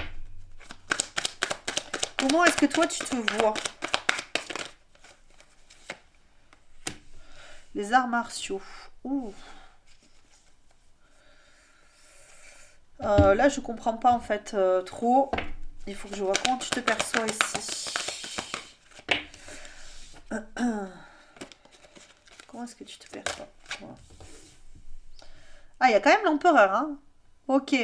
Comment est-ce que toi, tu te vois? Les arts martiaux. Ouh. Là, je comprends pas, en fait, trop. Il faut que je vois comment tu te perçois ici. Comment est-ce que tu te perçois? Voilà. Ah, il y a quand même l'empereur, hein. Ok.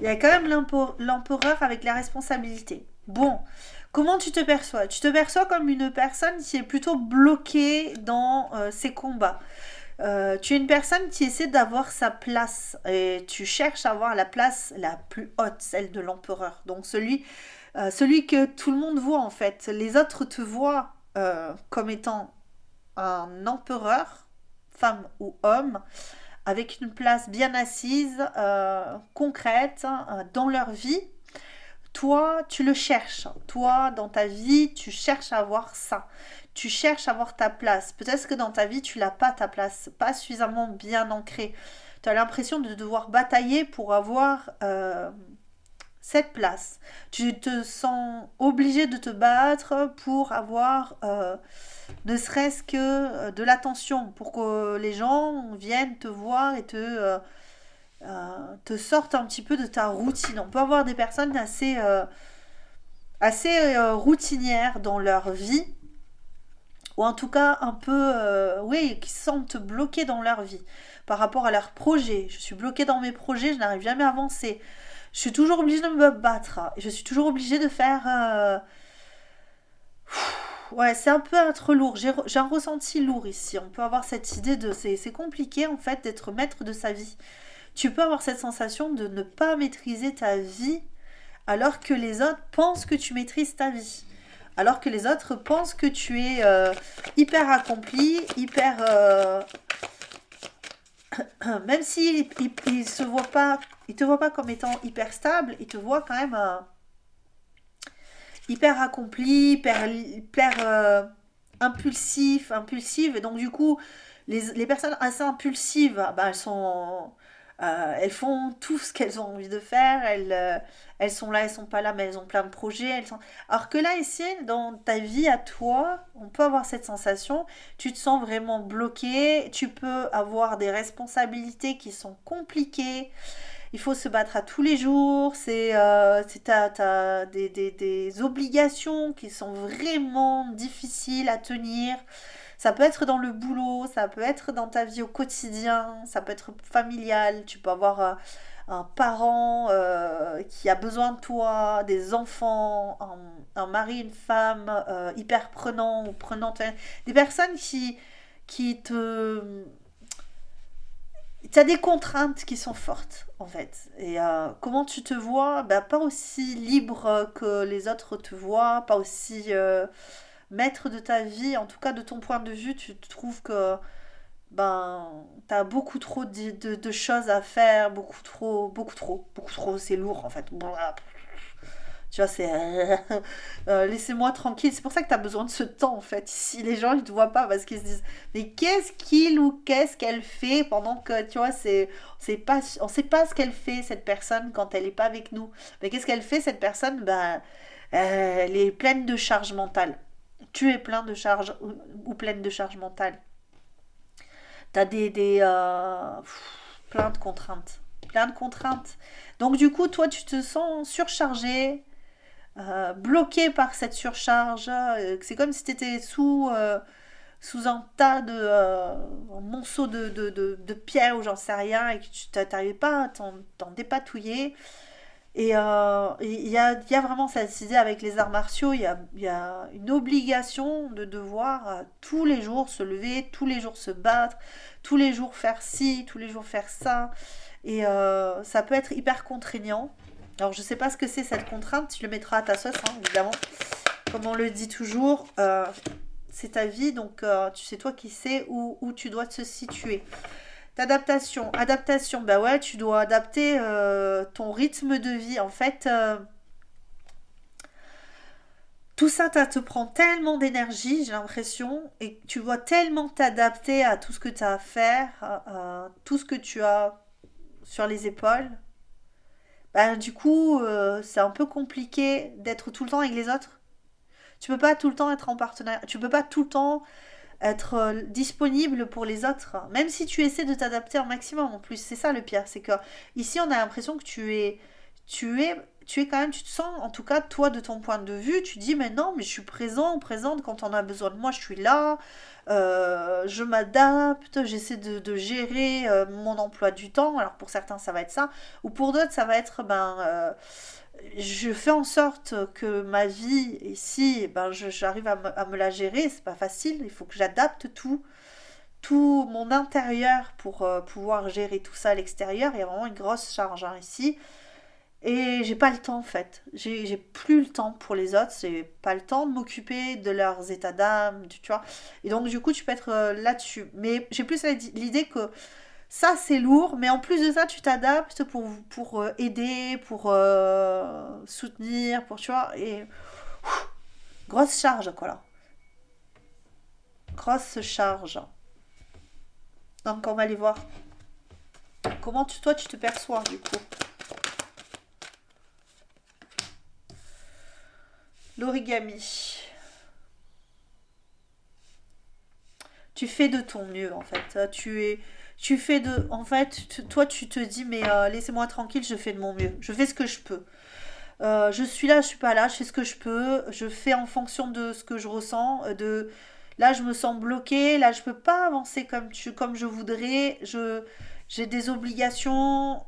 Il y a quand même l'empereur avec la responsabilité. Bon, comment tu te perçois? Tu te perçois comme une personne qui est plutôt bloquée dans ses combats. Tu es une personne qui essaie d'avoir sa place et tu cherches à avoir la place la plus haute, celle de l'empereur. Donc celui que tout le monde voit en fait. Les autres te voient comme étant un empereur, femme ou homme, avec une place bien assise, concrète, dans leur vie. Toi, tu le cherches. Toi, dans ta vie, tu cherches à avoir ça. Tu cherches à avoir ta place. Peut-être que dans ta vie, tu l'as pas ta place, pas suffisamment bien ancrée. Tu as l'impression de devoir batailler pour avoir cette place. Tu te sens obligé de te battre pour avoir ne serait-ce que de l'attention, pour que les gens viennent te voir et te sortent un petit peu de ta routine. On peut avoir des personnes assez routinières dans leur vie, ou en tout cas un peu, oui, qui se sentent bloquées dans leur vie par rapport à leurs projets. Je suis bloquée dans mes projets, je n'arrive jamais à avancer. Je suis toujours obligée de me battre. Je suis toujours obligée de faire... Ouais, c'est un peu être lourd. J'ai un ressenti lourd ici. On peut avoir cette idée de... C'est compliqué en fait d'être maître de sa vie. Tu peux avoir cette sensation de ne pas maîtriser ta vie alors que les autres pensent que tu maîtrises ta vie. Alors que les autres pensent que tu es hyper accompli, hyper... même s'ils se voient pas, ils te voient pas comme étant hyper stable, ils te voient quand même hyper accompli, hyper impulsive. Et donc du coup, les personnes assez impulsives, bah, elles font tout ce qu'elles ont envie de faire. Elles sont là, elles sont pas là, mais elles ont plein de projets. Alors que là, ici, dans ta vie à toi, on peut avoir cette sensation. Tu te sens vraiment bloqué. Tu peux avoir des responsabilités qui sont compliquées. il faut se battre à tous les jours, t'as des obligations qui sont vraiment difficiles à tenir. Ça peut être dans le boulot, ça peut être dans ta vie au quotidien, ça peut être familial, tu peux avoir un parent qui a besoin de toi, des enfants, un mari, une femme hyper prenant ou prenante, des personnes qui te... Tu as des contraintes qui sont fortes en fait. Et comment tu te vois? Ben, pas aussi libre que les autres te voient, pas aussi maître de ta vie, en tout cas de ton point de vue, tu trouves que ben t'as beaucoup trop de choses à faire, beaucoup trop, c'est lourd en fait. Tu vois, c'est laissez-moi tranquille. C'est pour ça que tu as besoin de ce temps en fait. Si les gens ils te voient pas parce qu'ils se disent mais qu'est-ce qu'il ou qu'est-ce qu'elle fait pendant que tu vois on sait pas ce qu'elle fait cette personne quand elle est pas avec nous. Mais qu'est-ce qu'elle fait cette personne? Ben elle est pleine de charge mentale. Tu es plein de charge ou pleine de charge mentale. T'as plein de contraintes. Plein de contraintes. Donc du coup, toi, tu te sens surchargé, bloqué par cette surcharge. C'est comme si tu étais sous un tas un monceau de pierres ou j'en sais rien et que tu n'arrivais pas à t'en dépatouiller. Et il y a vraiment cette idée avec les arts martiaux, il y a une obligation de devoir tous les jours se lever, tous les jours se battre, tous les jours faire ci, tous les jours faire ça. Et ça peut être hyper contraignant. Alors je sais pas ce que c'est cette contrainte, tu le mettras à ta sauce, hein, évidemment. Comme on le dit toujours, c'est ta vie, donc tu sais toi qui sais où tu dois te situer. D'adaptation. Adaptation, bah ouais, tu dois adapter ton rythme de vie. En fait, tout ça, ça te prend tellement d'énergie, j'ai l'impression, et tu dois tellement t'adapter à tout ce que tu as à faire, à tout ce que tu as sur les épaules. Bah, du coup, c'est un peu compliqué d'être tout le temps avec les autres. Tu peux pas tout le temps être en partenariat. Tu peux pas tout le temps être disponible pour les autres, même si tu essaies de t'adapter un maximum en plus. C'est ça le pire, c'est que ici on a l'impression que tu es quand même, tu te sens, en tout cas toi de ton point de vue, tu dis mais non, mais je suis présent ou présente quand on a besoin de moi, je suis là, je m'adapte, j'essaie de gérer mon emploi du temps. Alors pour certains ça va être ça, ou pour d'autres ça va être je fais en sorte que ma vie ici, ben, j'arrive à me la gérer. C'est pas facile. Il faut que j'adapte tout mon intérieur pour pouvoir gérer tout ça à l'extérieur. Il y a vraiment une grosse charge hein, ici. Et j'ai pas le temps en fait. J'ai plus le temps pour les autres. J'ai pas le temps de m'occuper de leurs états d'âme, tu vois. Et donc du coup, tu peux être là-dessus. Mais j'ai plus l'idée que ça, c'est lourd, mais en plus de ça, tu t'adaptes pour aider, pour soutenir, pour, tu vois, et grosse charge, quoi, là. Grosse charge. Donc, on va aller voir comment toi, tu te perçois, du coup. L'origami. Tu fais de ton mieux, en fait. Tu fais de... En fait, toi, tu te dis, mais laissez-moi tranquille, je fais de mon mieux. Je fais ce que je peux. Je suis là, je suis pas là, je fais ce que je peux, je fais en fonction de ce que je ressens, de là je me sens bloquée, là je peux pas avancer comme je voudrais, j'ai des obligations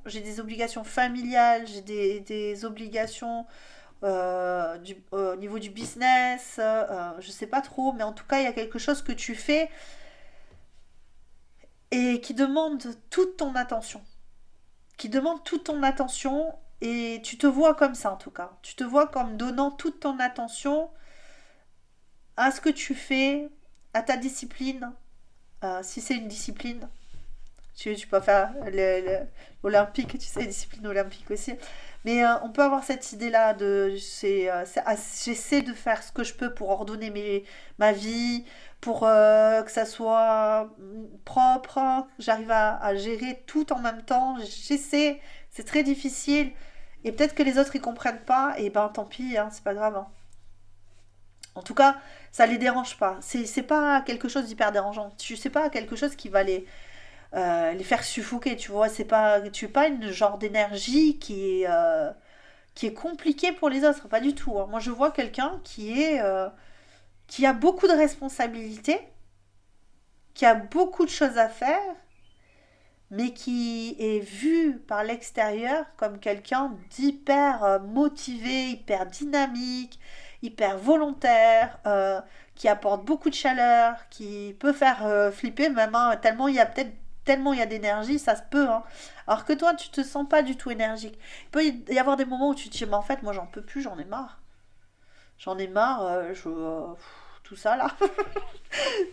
familiales, des obligations au niveau du business, je sais pas trop, mais en tout cas il y a quelque chose que tu fais et qui demande toute ton attention. Qui demande toute ton attention et tu te vois comme ça en tout cas. Tu te vois comme donnant toute ton attention à ce que tu fais, à ta discipline, si c'est une discipline. Tu peux faire l'olympique, tu sais, discipline olympique aussi. Mais on peut avoir cette idée-là de j'essaie de faire ce que je peux pour ordonner ma vie, pour que ça soit propre, hein, que j'arrive à gérer tout en même temps. J'essaie, c'est très difficile. Et peut-être que les autres ils comprennent pas, et ben tant pis, hein, c'est pas grave. Hein. En tout cas, ça les dérange pas. C'est pas quelque chose d'hyper dérangeant. Tu sais pas quelque chose qui va les faire suffoquer, tu vois. C'est pas, tu es pas une genre d'énergie qui est compliquée pour les autres, pas du tout, hein. Moi, je vois quelqu'un qui a beaucoup de responsabilités, qui a beaucoup de choses à faire, mais qui est vu par l'extérieur comme quelqu'un d'hyper motivé, hyper dynamique, hyper volontaire, qui apporte beaucoup de chaleur, qui peut faire flipper même, hein, tellement il y a d'énergie, ça se peut, hein. Alors que toi, tu te sens pas du tout énergique. Il peut y avoir des moments où tu te dis, mais en fait, moi, j'en peux plus, j'en ai marre. J'en ai marre, tout ça là.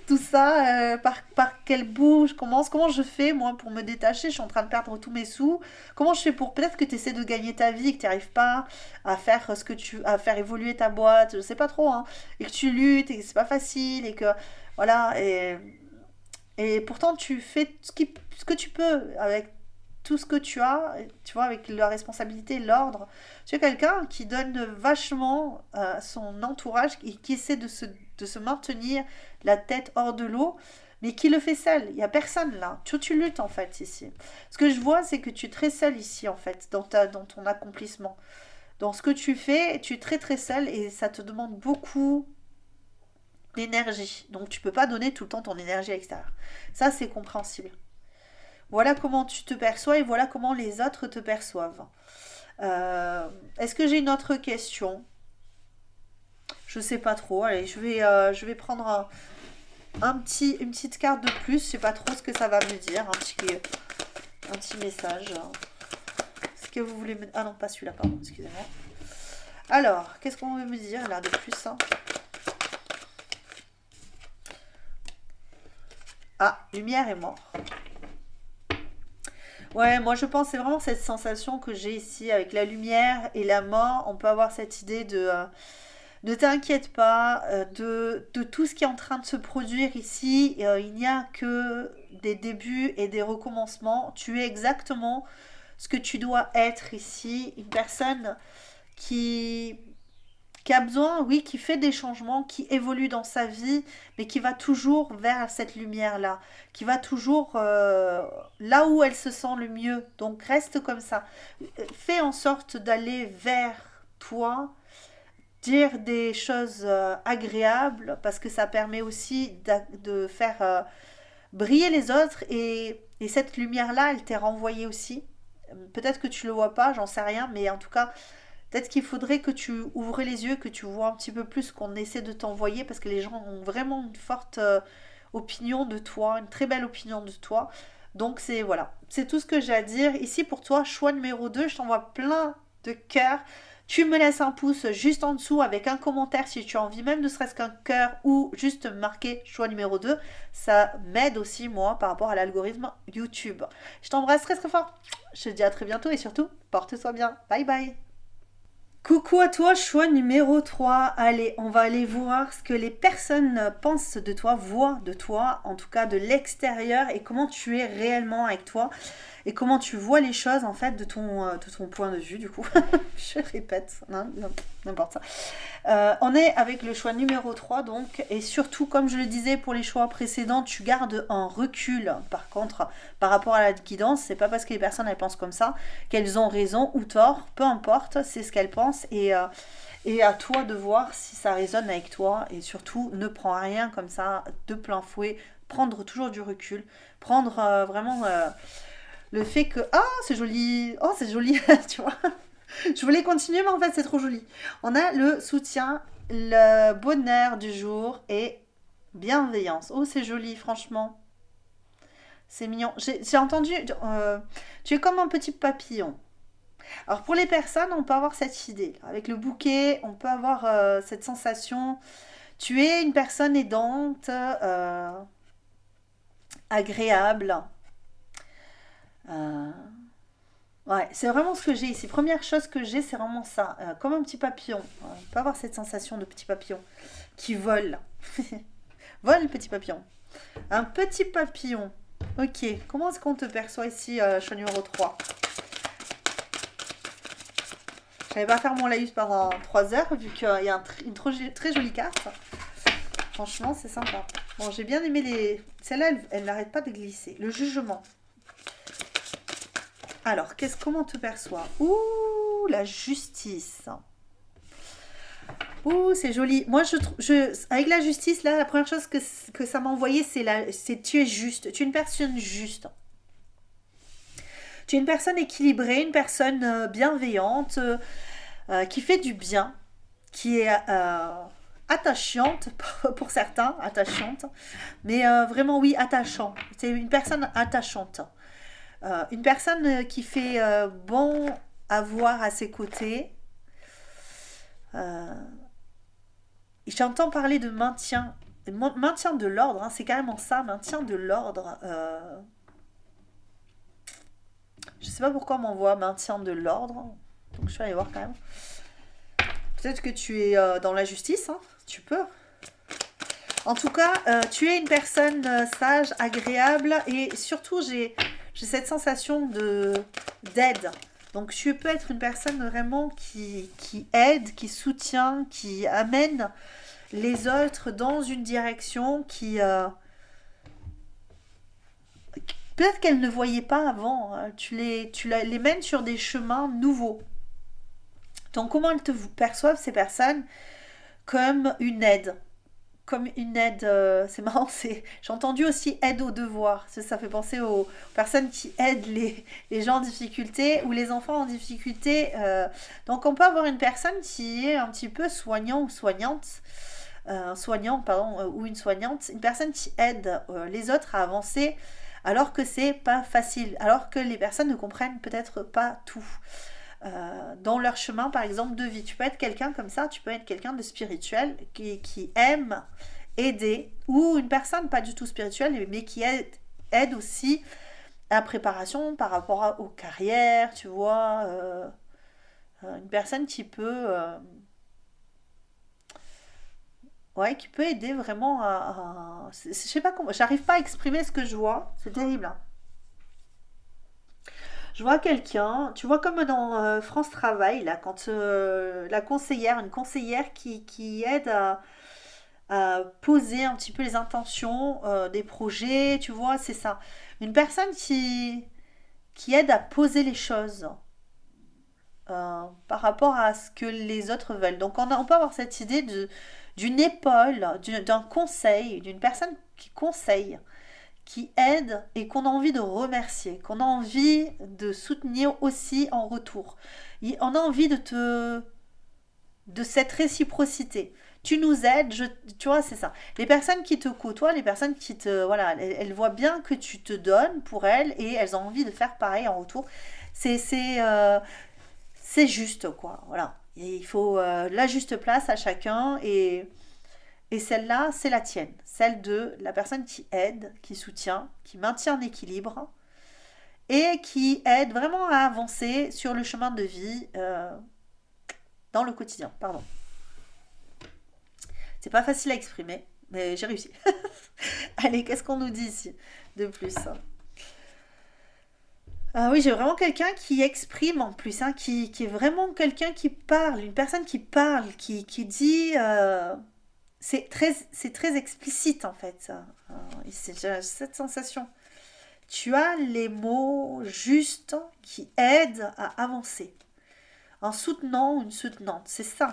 Tout ça, par quel bout je commence, comment je fais moi pour me détacher, je suis en train de perdre tous mes sous, comment je fais pour, peut-être que tu essaies de gagner ta vie, que tu n'arrives pas à faire à faire évoluer ta boîte, je sais pas trop, hein, et que tu luttes, et que c'est pas facile, et que, voilà, et pourtant tu fais ce que tu peux avec tout ce que tu as, tu vois, avec la responsabilité, l'ordre. Tu es quelqu'un qui donne vachement à son entourage et qui essaie de se maintenir la tête hors de l'eau, mais qui le fait seul. Il n'y a personne là. Tu luttes en fait ici. Ce que je vois, c'est que tu es très seul ici en fait, dans ton accomplissement. Dans ce que tu fais, tu es très très seul et ça te demande beaucoup d'énergie. Donc tu peux pas donner tout le temps ton énergie à l'extérieur. Ça, c'est compréhensible. Voilà comment tu te perçois et voilà comment les autres te perçoivent. Est-ce que j'ai une autre question? Je sais pas trop. Allez, je vais prendre une petite carte de plus. Je sais pas trop ce que ça va me dire. Un petit message. Est-ce que vous voulez me... Ah non, pas celui-là, pardon. Excusez-moi. Alors, qu'est-ce qu'on veut me dire là de plus, hein? Ah, lumière est mort. Ouais, moi je pense que c'est vraiment cette sensation que j'ai ici avec la lumière et la mort. On peut avoir cette idée de ne t'inquiète pas de tout ce qui est en train de se produire ici. Il n'y a que des débuts et des recommencements. Tu es exactement ce que tu dois être ici. Une personne qui, qui a besoin, oui, qui fait des changements, qui évolue dans sa vie, mais qui va toujours vers cette lumière-là, qui va toujours là où elle se sent le mieux. Donc reste comme ça. Fais en sorte d'aller vers toi, dire des choses agréables, parce que ça permet aussi de faire briller les autres, et cette lumière-là, elle t'est renvoyée aussi. Peut-être que tu le vois pas, j'en sais rien, mais en tout cas, peut-être qu'il faudrait que tu ouvres les yeux, que tu vois un petit peu plus ce qu'on essaie de t'envoyer, parce que les gens ont vraiment une forte opinion de toi, une très belle opinion de toi. Donc c'est voilà, c'est tout ce que j'ai à dire. Ici pour toi, choix numéro 2, je t'envoie plein de cœurs. Tu me laisses un pouce juste en dessous avec un commentaire si tu as envie, même ne serait-ce qu'un cœur ou juste marquer choix numéro 2. Ça m'aide aussi moi par rapport à l'algorithme YouTube. Je t'embrasse très très fort. Je te dis à très bientôt et surtout, porte-toi bien. Bye bye. Coucou à toi, choix numéro 3. Allez, on va aller voir ce que les personnes pensent de toi, voient de toi, en tout cas de l'extérieur, et comment tu es réellement avec toi, et comment tu vois les choses en fait de ton point de vue du coup. Je répète, n'importe ça. On est avec le choix numéro 3 donc, et surtout comme je le disais pour les choix précédents, tu gardes un recul par contre par rapport à la guidance. C'est pas parce que les personnes elles pensent comme ça qu'elles ont raison ou tort, peu importe, c'est ce qu'elles pensent, et à toi de voir si ça résonne avec toi, et surtout ne prends rien comme ça de plein fouet, prendre toujours du recul, prendre vraiment le fait que ah c'est joli, oh c'est joli, tu vois. Je voulais continuer, mais en fait, c'est trop joli. On a le soutien, le bonheur du jour et bienveillance. Oh, c'est joli, franchement. C'est mignon. J'ai entendu, tu es comme un petit papillon. Alors, pour les personnes, on peut avoir cette idée. Avec le bouquet, on peut avoir cette sensation. Tu es une personne aidante, agréable. Euh, Ouais, c'est vraiment ce que j'ai ici. Première chose que j'ai, c'est vraiment ça. Comme un petit papillon. On peut avoir cette sensation de petit papillon qui vole. Vole, petit papillon. Un petit papillon. Ok, comment est-ce qu'on te perçoit ici, choix numéro 3? Je n'allais pas faire mon laïus pendant 3 heures, vu qu'il y a une très jolie carte. Franchement, c'est sympa. Bon, j'ai bien aimé les... Celle-là, elle n'arrête pas de glisser. Le jugement. Alors, comment on te perçoit? Ouh, la justice. Ouh, c'est joli. Moi, avec la justice, là, la première chose que ça m'a envoyé, c'est tu es juste. Tu es une personne juste. Tu es une personne équilibrée, une personne bienveillante, qui fait du bien, qui est attachante pour certains, attachante, mais vraiment oui, attachant. C'est une personne attachante. Une personne qui fait bon à voir à ses côtés. J'entends parler de maintien de l'ordre, hein, c'est carrément ça, maintien de l'ordre. Je sais pas pourquoi on m'envoie maintien de l'ordre, donc je vais aller voir quand même. Peut-être que tu es dans la justice, hein, tu peux. En tout cas, tu es une personne sage, agréable, et surtout j'ai cette sensation d'aide. Donc tu peux être une personne vraiment qui aide, qui soutient, qui amène les autres dans une direction peut-être qu'elles ne voyaient pas avant. Hein. Tu les mènes sur des chemins nouveaux. Donc comment elles te perçoivent, ces personnes? Comme une aide. Comme une aide, c'est marrant, j'ai entendu aussi aide aux devoirs. Ça fait penser aux personnes qui aident les gens en difficulté ou les enfants en difficulté. Donc on peut avoir une personne qui est un petit peu soignant ou soignante, ou une soignante, une personne qui aide les autres à avancer alors que c'est pas facile, alors que les personnes ne comprennent peut-être pas tout. Dans leur chemin par exemple de vie. Tu peux être quelqu'un comme ça, tu peux être quelqu'un de spirituel qui aime aider, ou une personne pas du tout spirituelle mais qui aide aussi à la préparation par rapport aux carrières, tu vois, une personne qui peut ouais, qui peut aider vraiment je sais pas comment, j'arrive pas à exprimer ce que je vois, c'est terrible, hein. Je vois quelqu'un, tu vois comme dans France Travail, là, quand une conseillère qui aide à poser un petit peu les intentions des projets, tu vois, c'est ça. Une personne qui aide à poser les choses par rapport à ce que les autres veulent. Donc on peut avoir cette idée d'une épaule, d'un conseil, d'une personne qui conseille, qui aide et qu'on a envie de remercier, qu'on a envie de soutenir aussi en retour. On a envie de cette réciprocité. Tu nous aides, tu vois, c'est ça. Les personnes qui te côtoient, les personnes qui te... Voilà, elles voient bien que tu te donnes pour elles et elles ont envie de faire pareil en retour. C'est juste, quoi. Voilà. Et il faut la juste place à chacun et celle-là, c'est la tienne. Celle de la personne qui aide, qui soutient, qui maintient un équilibre et qui aide vraiment à avancer sur le chemin de vie dans le quotidien. Pardon. C'est pas facile à exprimer, mais j'ai réussi. Allez, qu'est-ce qu'on nous dit ici de plus? Ah oui, j'ai vraiment quelqu'un qui exprime en plus, hein, qui est vraiment quelqu'un qui parle, une personne qui parle, qui dit... c'est très explicite en fait, ça. J'ai cette sensation. Tu as les mots justes qui aident à avancer. En soutenant ou une soutenante, c'est ça.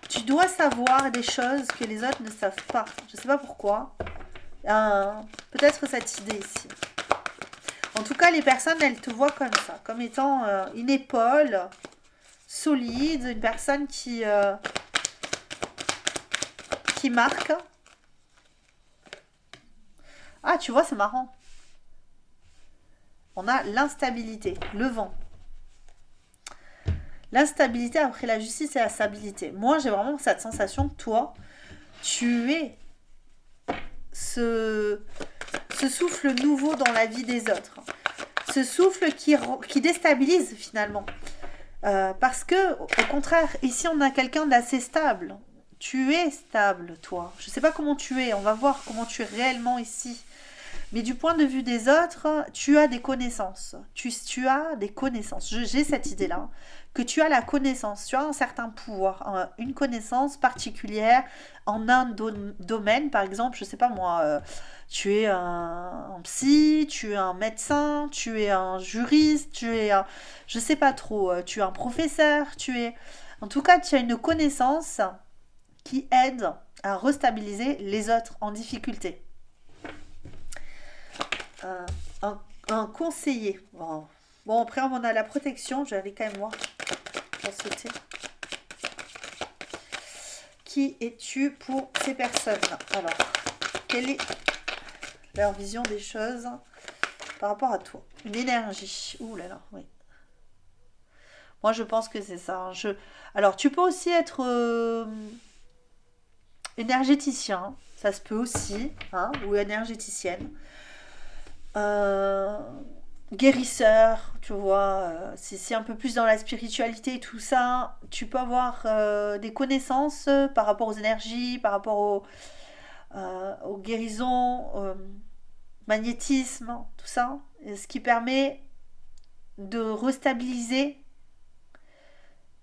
Tu dois savoir des choses que les autres ne savent pas. Je ne sais pas pourquoi. Peut-être cette idée ici. En tout cas, les personnes, elles te voient comme ça, comme étant une épaule solide, une personne qui marque. Ah, tu vois, c'est marrant. On a l'instabilité, le vent. L'instabilité après la justice et la stabilité. Moi, j'ai vraiment cette sensation que toi, tu es ce souffle nouveau dans la vie des autres. Ce souffle qui déstabilise finalement. Parce que, au contraire, ici, on a quelqu'un d'assez stable. Tu es stable, toi. Je ne sais pas comment tu es. On va voir comment tu es réellement ici. Mais du point de vue des autres, tu as des connaissances. Tu as des connaissances. J'ai cette idée-là. que tu as la connaissance, tu as un certain pouvoir, une connaissance particulière en un domaine, par exemple, je sais pas moi, tu es un psy, tu es un médecin, tu es un juriste, tu es un, je sais pas trop, tu es un professeur, tu es, en tout cas, tu as une connaissance qui aide à restabiliser les autres en difficulté. Euh, un conseiller. Bon, après, on a la protection. Je vais aller quand même voir. Je vais sauter. Qui es-tu pour ces personnes? Alors, quelle est leur vision des choses par rapport à toi? Une énergie. Ouh là là, oui. Moi, je pense que c'est ça. Alors, tu peux aussi être énergéticien. Ça se peut aussi. Hein, ou énergéticienne. Euh, guérisseur, tu vois, si c'est un peu plus dans la spiritualité et tout ça, tu peux avoir des connaissances par rapport aux énergies, par rapport aux guérisons, au magnétisme, tout ça, et ce qui permet de restabiliser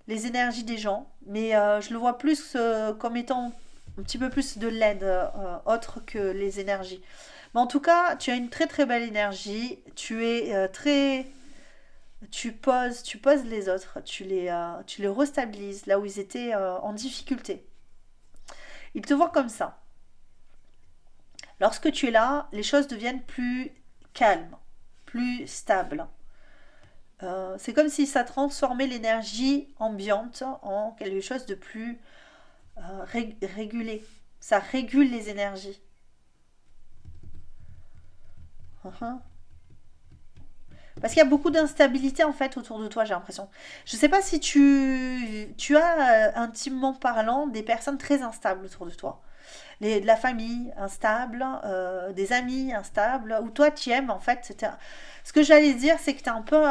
les énergies des gens. Mais je le vois plus comme étant un petit peu plus de l'aide autre que les énergies. Mais en tout cas, tu as une très très belle énergie. Tu es très, tu poses les autres. Tu les restabilises là où ils étaient en difficulté. Ils te voient comme ça. Lorsque tu es là, les choses deviennent plus calmes, plus stables. C'est comme si ça transformait l'énergie ambiante en quelque chose de plus régulé. Ça régule les énergies. Uhum. Parce qu'il y a beaucoup d'instabilité en fait autour de toi, j'ai l'impression. Je ne sais pas si tu as intimement parlant des personnes très instables autour de toi. De la famille instable, des amis instables, ou toi tu aimes en fait. Ce que j'allais dire, c'est que tu un peu,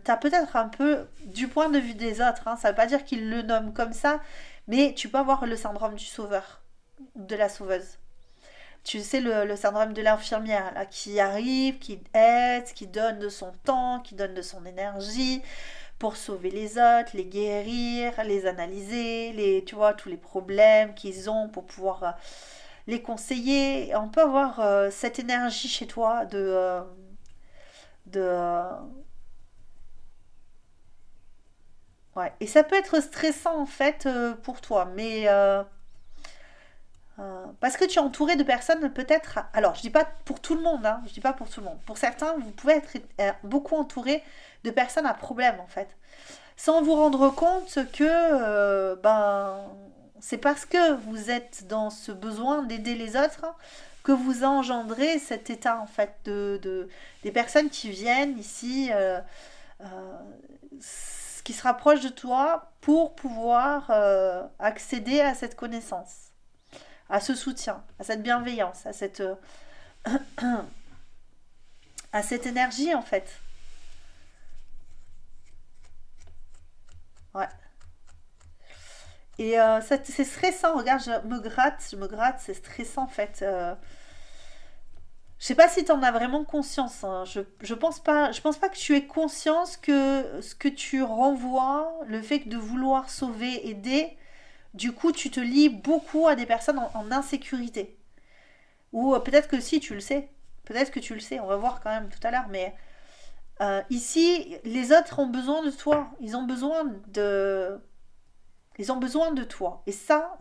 t'as peut-être un peu du point de vue des autres. Hein, ça ne veut pas dire qu'ils le nomment comme ça, mais tu peux avoir le syndrome du sauveur, de la sauveuse. Tu sais, le syndrome de l'infirmière, là, qui arrive, qui aide, qui donne de son temps, qui donne de son énergie pour sauver les autres, les guérir, les analyser, tu vois, tous les problèmes qu'ils ont pour pouvoir les conseiller. On peut avoir cette énergie chez toi de ouais. Et ça peut être stressant en fait pour toi, mais parce que tu es entouré de personnes peut-être. Alors, je dis pas pour tout le monde, hein, je dis pas pour tout le monde. Pour certains, vous pouvez être beaucoup entouré de personnes à problème en fait, sans vous rendre compte que ben c'est parce que vous êtes dans ce besoin d'aider les autres que vous engendrez cet état en fait des personnes qui viennent ici, euh, qui se rapprochent de toi pour pouvoir accéder à cette connaissance, à ce soutien, à cette bienveillance, à cette énergie en fait. Ouais. Et c'est stressant, regarde, je me gratte, c'est stressant en fait. Je sais pas si tu en as vraiment conscience. Hein. Je pense pas que tu aies conscience que ce que tu renvoies, le fait de vouloir sauver, aider, du coup tu te lies beaucoup à des personnes en insécurité. Ou peut-être que si tu le sais, peut-être que tu le sais, on va voir quand même tout à l'heure, mais ici, les autres ont besoin de toi. Ils ont besoin de toi. Et ça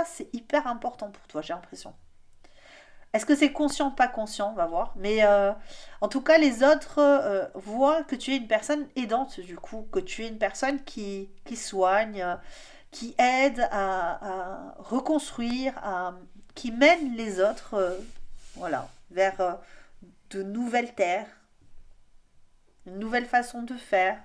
c'est hyper important pour toi, j'ai l'impression. Est-ce que c'est conscient, pas conscient, on va voir. Mais en tout cas, les autres voient que tu es une personne aidante, du coup, que tu es une personne qui soigne, qui aide à reconstruire, qui mène les autres voilà, vers de nouvelles terres, une nouvelle façon de faire.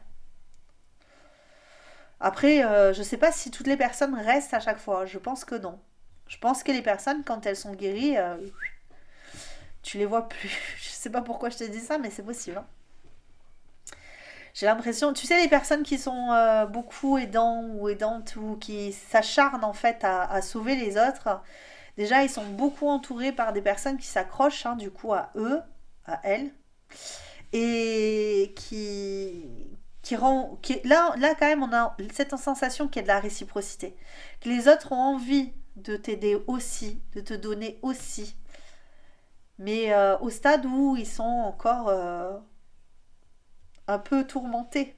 Après, je ne sais pas si toutes les personnes restent à chaque fois. Je pense que non. Je pense que les personnes, quand elles sont guéries, tu les vois plus. Je sais pas pourquoi je te dis ça, mais c'est possible. Hein. J'ai l'impression, tu sais, les personnes qui sont beaucoup aidants ou aidantes ou qui s'acharnent en fait à sauver les autres, déjà ils sont beaucoup entourés par des personnes qui s'accrochent du coup à eux, à elles, et là quand même, on a cette sensation qu'il y a de la réciprocité. Que les autres ont envie de t'aider aussi, de te donner aussi. Mais au stade où ils sont encore un peu tourmentés.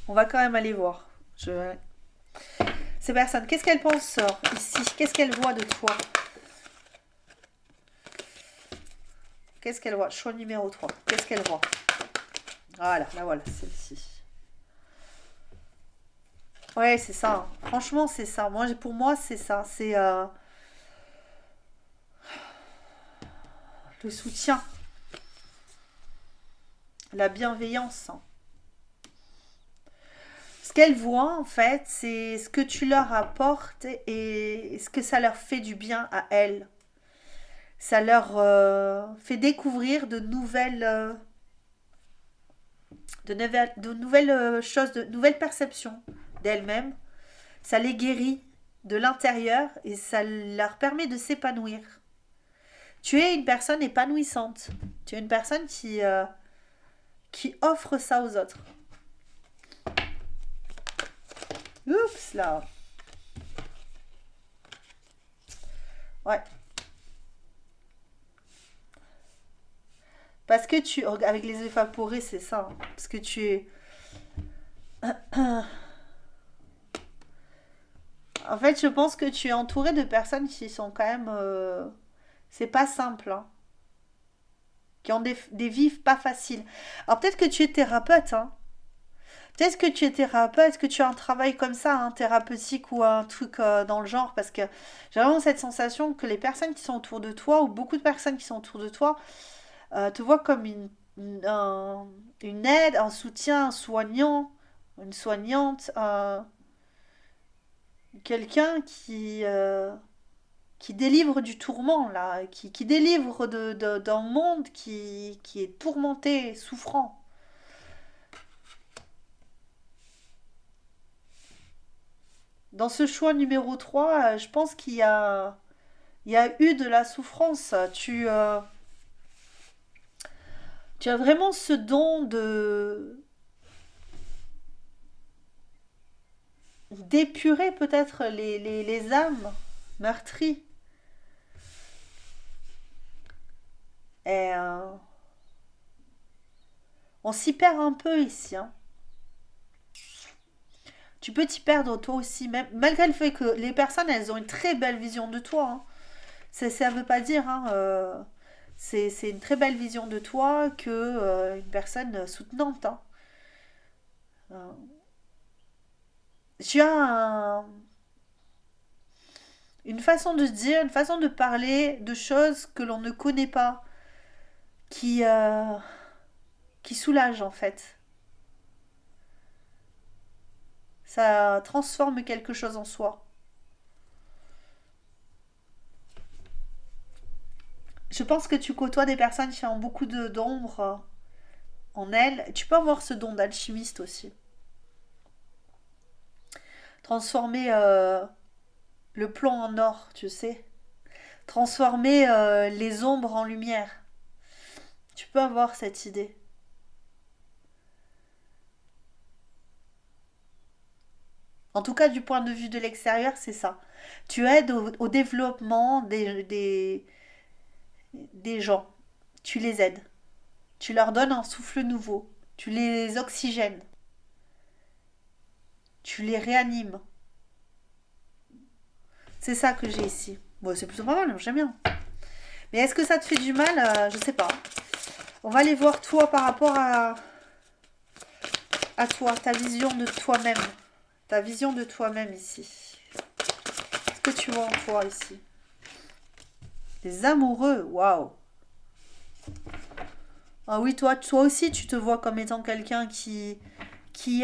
On va quand même aller voir. Ces personnes, qu'est-ce qu'elles pensent ici? Qu'est-ce qu'elles voient de toi? Qu'est-ce qu'elles voient? Choix numéro 3. Qu'est-ce qu'elles voient? Voilà, là voilà, celle-ci. Ouais, c'est ça, hein. Franchement, c'est ça. Pour moi, c'est ça. C'est le soutien, la bienveillance, hein. Ce qu'elles voient, en fait, c'est ce que tu leur apportes et ce que ça leur fait du bien à elles. Ça leur fait découvrir de nouvelles choses, de nouvelles perceptions d'elles-mêmes. Ça les guérit de l'intérieur et ça leur permet de s'épanouir. Tu es une personne épanouissante. Tu es une personne qui offre ça aux autres. Oups là. Ouais. Parce que avec les évaporés, c'est ça, hein. Parce que tu es. En fait, je pense que tu es entouré de personnes qui sont quand même. C'est pas simple, hein. Qui ont des vies pas faciles. Alors peut-être que tu es thérapeute, hein. Peut-être que tu es thérapeute, que tu as un travail comme ça, hein, thérapeutique ou un truc dans le genre, parce que j'ai vraiment cette sensation que les personnes qui sont autour de toi, ou beaucoup de personnes qui sont autour de toi, te voient comme une aide, un soutien, un soignant, une soignante, quelqu'un qui délivre du tourment, là, qui délivre d'un monde qui est tourmenté, souffrant. Dans ce choix numéro 3, je pense il y a eu de la souffrance. Tu as vraiment ce don d'épurer peut-être les âmes meurtries. Et on s'y perd un peu ici, hein. Tu peux t'y perdre toi aussi, même, malgré le fait que les personnes, elles ont une très belle vision de toi, hein. Ça veut pas dire, hein, c'est une très belle vision de toi que une personne soutenante, hein. Euh, tu as une façon de dire, une façon de parler de choses que l'on ne connaît pas, qui, euh, qui soulage en fait. Ça transforme quelque chose en soi. Je pense que tu côtoies des personnes qui ont beaucoup d'ombre en elles. Tu peux avoir ce don d'alchimiste aussi. Transformer le plomb en or, tu sais. Transformer les ombres en lumière. Tu peux avoir cette idée. En tout cas, du point de vue de l'extérieur, c'est ça. Tu aides au développement des gens. Tu les aides. Tu leur donnes un souffle nouveau. Tu les oxygènes. Tu les réanimes. C'est ça que j'ai ici. Bon, c'est plutôt pas mal, j'aime bien. Mais est-ce que ça te fait du mal? Je sais pas. On va aller voir toi par rapport à toi, ta vision de toi-même. Ta vision de toi-même ici. Qu'est-ce que tu vois en toi ici? Les amoureux, waouh. Ah oui, toi aussi, tu te vois comme étant quelqu'un qui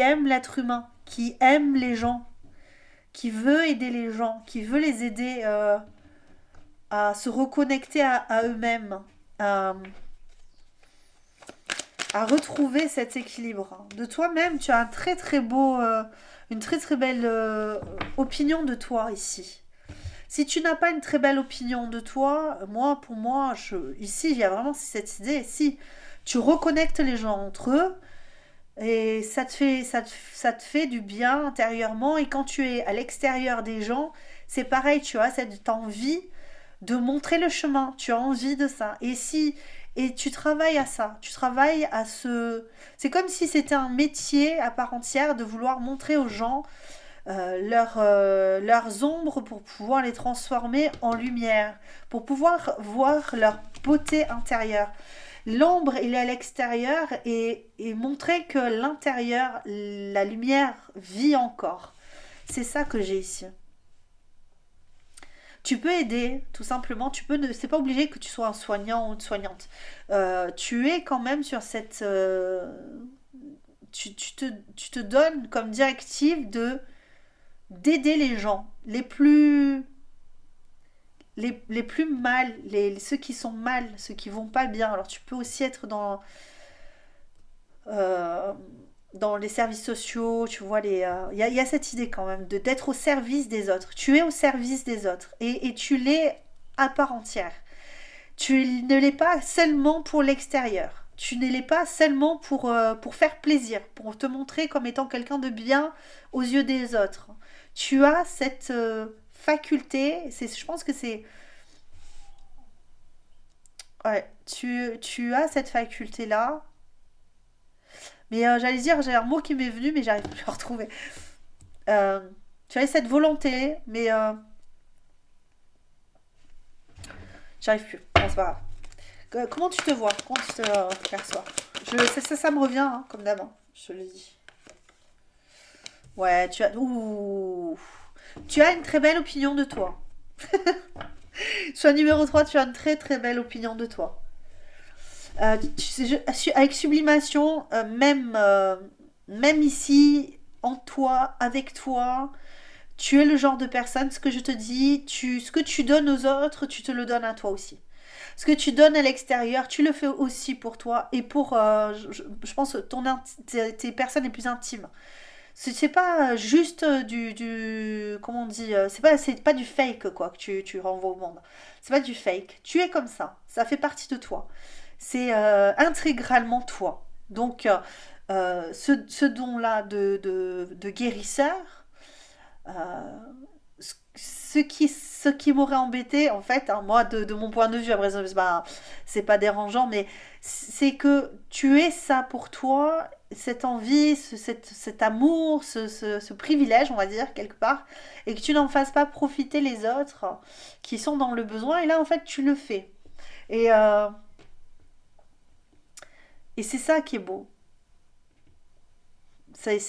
aime l'être humain, qui aime les gens, qui veut aider les gens, qui veut les aider à se reconnecter à eux-mêmes, à, à retrouver cet équilibre. De toi-même, tu as un très très beau, une très très belle opinion de toi ici. Si tu n'as pas une très belle opinion de toi, pour moi, ici, il y a vraiment cette idée. Si tu reconnectes les gens entre eux, Et ça te fait du bien intérieurement. Et quand tu es à l'extérieur des gens, c'est pareil, tu as cette envie de montrer le chemin. Tu as envie de ça. Et tu travailles à ça. Tu travailles à ce. C'est comme si c'était un métier à part entière de vouloir montrer aux gens leurs ombres pour pouvoir les transformer en lumière, pour pouvoir voir leur beauté intérieure. L'ombre, il est à l'extérieur et montrer que l'intérieur, la lumière vit encore. C'est ça que j'ai ici. Tu peux aider, tout simplement. C'est pas obligé que tu sois un soignant ou une soignante. Tu es quand même sur cette. Tu te donnes comme directive de d'aider les gens les plus mal, ceux qui sont mal, ceux qui vont pas bien. Alors tu peux aussi être euh, dans les services sociaux, tu vois, y a cette idée quand même d'être au service des autres. Tu es au service des autres et tu l'es à part entière. Tu ne l'es pas seulement pour l'extérieur. Tu ne l'es pas seulement pour faire plaisir, pour te montrer comme étant quelqu'un de bien aux yeux des autres. Tu as cette faculté, je pense que c'est. Ouais, tu as cette faculté-là. Mais j'allais dire, j'ai un mot qui m'est venu, mais j'arrive plus à le retrouver. Euh, Tu as cette volonté, mais j'arrive plus. Bon, c'est pas grave. Comment tu te vois? Comment tu te perçois? Ça me revient, hein, comme d'hab, hein, je te le dis. Ouais, ouh. Tu as une très belle opinion de toi. Choix numéro 3, tu as une très très belle opinion de toi. Avec sublimation, même ici, en toi, avec toi, tu es le genre de personne, ce que je te dis, ce que tu donnes aux autres, tu te le donnes à toi aussi. Ce que tu donnes à l'extérieur, tu le fais aussi pour toi et pour, je pense, tes personnes les plus intimes. C'est pas juste comment on dit, c'est pas du fake quoi que tu renvoies au monde. C'est pas du fake. Tu es comme ça fait partie de toi. C'est intégralement toi. Donc ce don-là de guérisseur, euh, ce qui m'aurait embêté, en fait, hein, moi, de mon point de vue, après, c'est pas dérangeant, mais c'est que tu es ça pour toi, cette envie, cet amour, ce privilège, on va dire, quelque part, et que tu n'en fasses pas profiter les autres qui sont dans le besoin, et là, en fait, tu le fais. Et, euh, et c'est ça qui est beau. C'est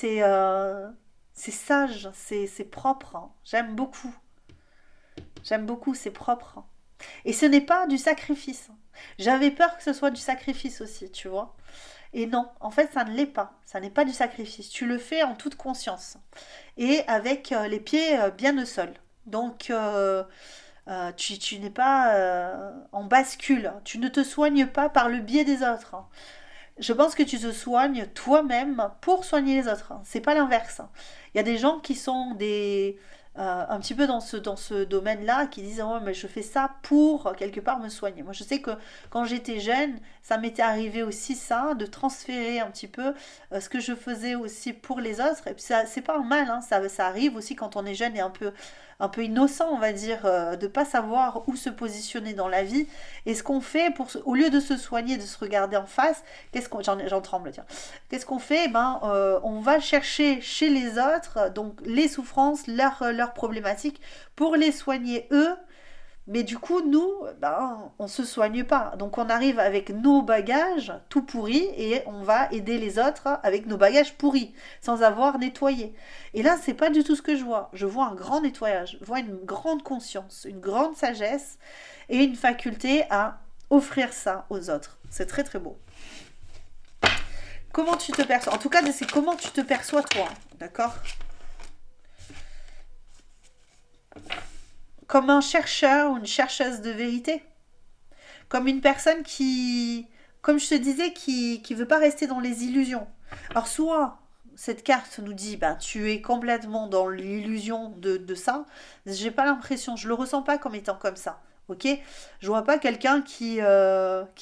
sage, c'est propre, hein. J'aime beaucoup. J'aime beaucoup, c'est propre. Et ce n'est pas du sacrifice. J'avais peur que ce soit du sacrifice aussi, tu vois. Et non, en fait, ça ne l'est pas. Ça n'est pas du sacrifice. Tu le fais en toute conscience. Et avec les pieds bien au sol. Donc, tu n'es pas en bascule. Tu ne te soignes pas par le biais des autres. Je pense que tu te soignes toi-même pour soigner les autres. C'est pas l'inverse. Il y a des gens qui sont un petit peu dans ce domaine-là, qui disent oh, mais je fais ça pour quelque part me soigner. Moi, je sais que quand j'étais jeune, ça m'était arrivé aussi ça, de transférer un petit peu ce que je faisais aussi pour les autres. Et puis ça, c'est pas un mal, hein, ça arrive aussi quand on est jeune et un peu innocent, on va dire, de pas savoir où se positionner dans la vie. Et ce qu'on fait au lieu de se soigner, de se regarder en face, j'en tremble, tiens. Qu'est-ce qu'on fait? Eh ben, on va chercher chez les autres, donc les souffrances, leurs problématiques, pour les soigner eux. Mais du coup, nous, ben, on se soigne pas. Donc on arrive avec nos bagages tout pourris et on va aider les autres avec nos bagages pourris, sans avoir nettoyé. Et là, c'est pas du tout ce que je vois. Je vois un grand nettoyage, je vois une grande conscience, une grande sagesse et une faculté à offrir ça aux autres. C'est très très beau. Comment tu te perçois? En tout cas, c'est comment tu te perçois toi, d'accord? Comme un chercheur ou une chercheuse de vérité. Comme une personne comme je te disais, qui veut pas rester dans les illusions. Alors soit cette carte nous dit, ben, tu es complètement dans l'illusion de ça. J'ai pas l'impression, je le ressens pas comme étant comme ça. Ok? Je vois pas quelqu'un qui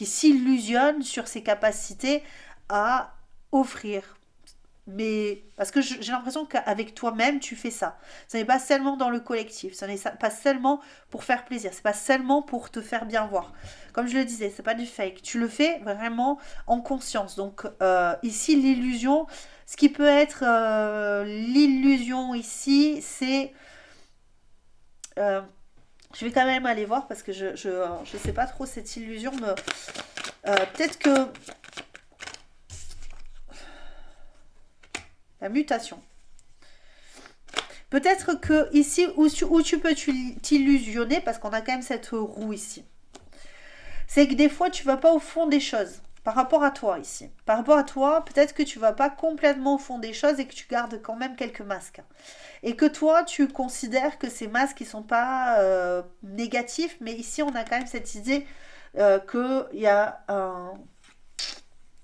s'illusionne sur ses capacités à offrir. mais parce que j'ai l'impression qu'avec toi-même, tu fais ça. Ce n'est pas seulement dans le collectif, ce n'est pas seulement pour faire plaisir, c'est pas seulement pour te faire bien voir. Comme je le disais, c'est pas du fake. Tu le fais vraiment en conscience. Donc ici, l'illusion, ce qui peut être l'illusion ici, c'est je vais quand même aller voir parce que je sais pas trop cette illusion me peut-être que la mutation. Peut-être que ici où tu peux t'illusionner, parce qu'on a quand même cette roue ici, c'est que des fois tu vas pas au fond des choses par rapport à toi ici. Par rapport à toi, peut-être que tu vas pas complètement au fond des choses et que tu gardes quand même quelques masques. Et que toi, tu considères que ces masques ils sont pas négatifs, mais ici on a quand même cette idée qu'il y a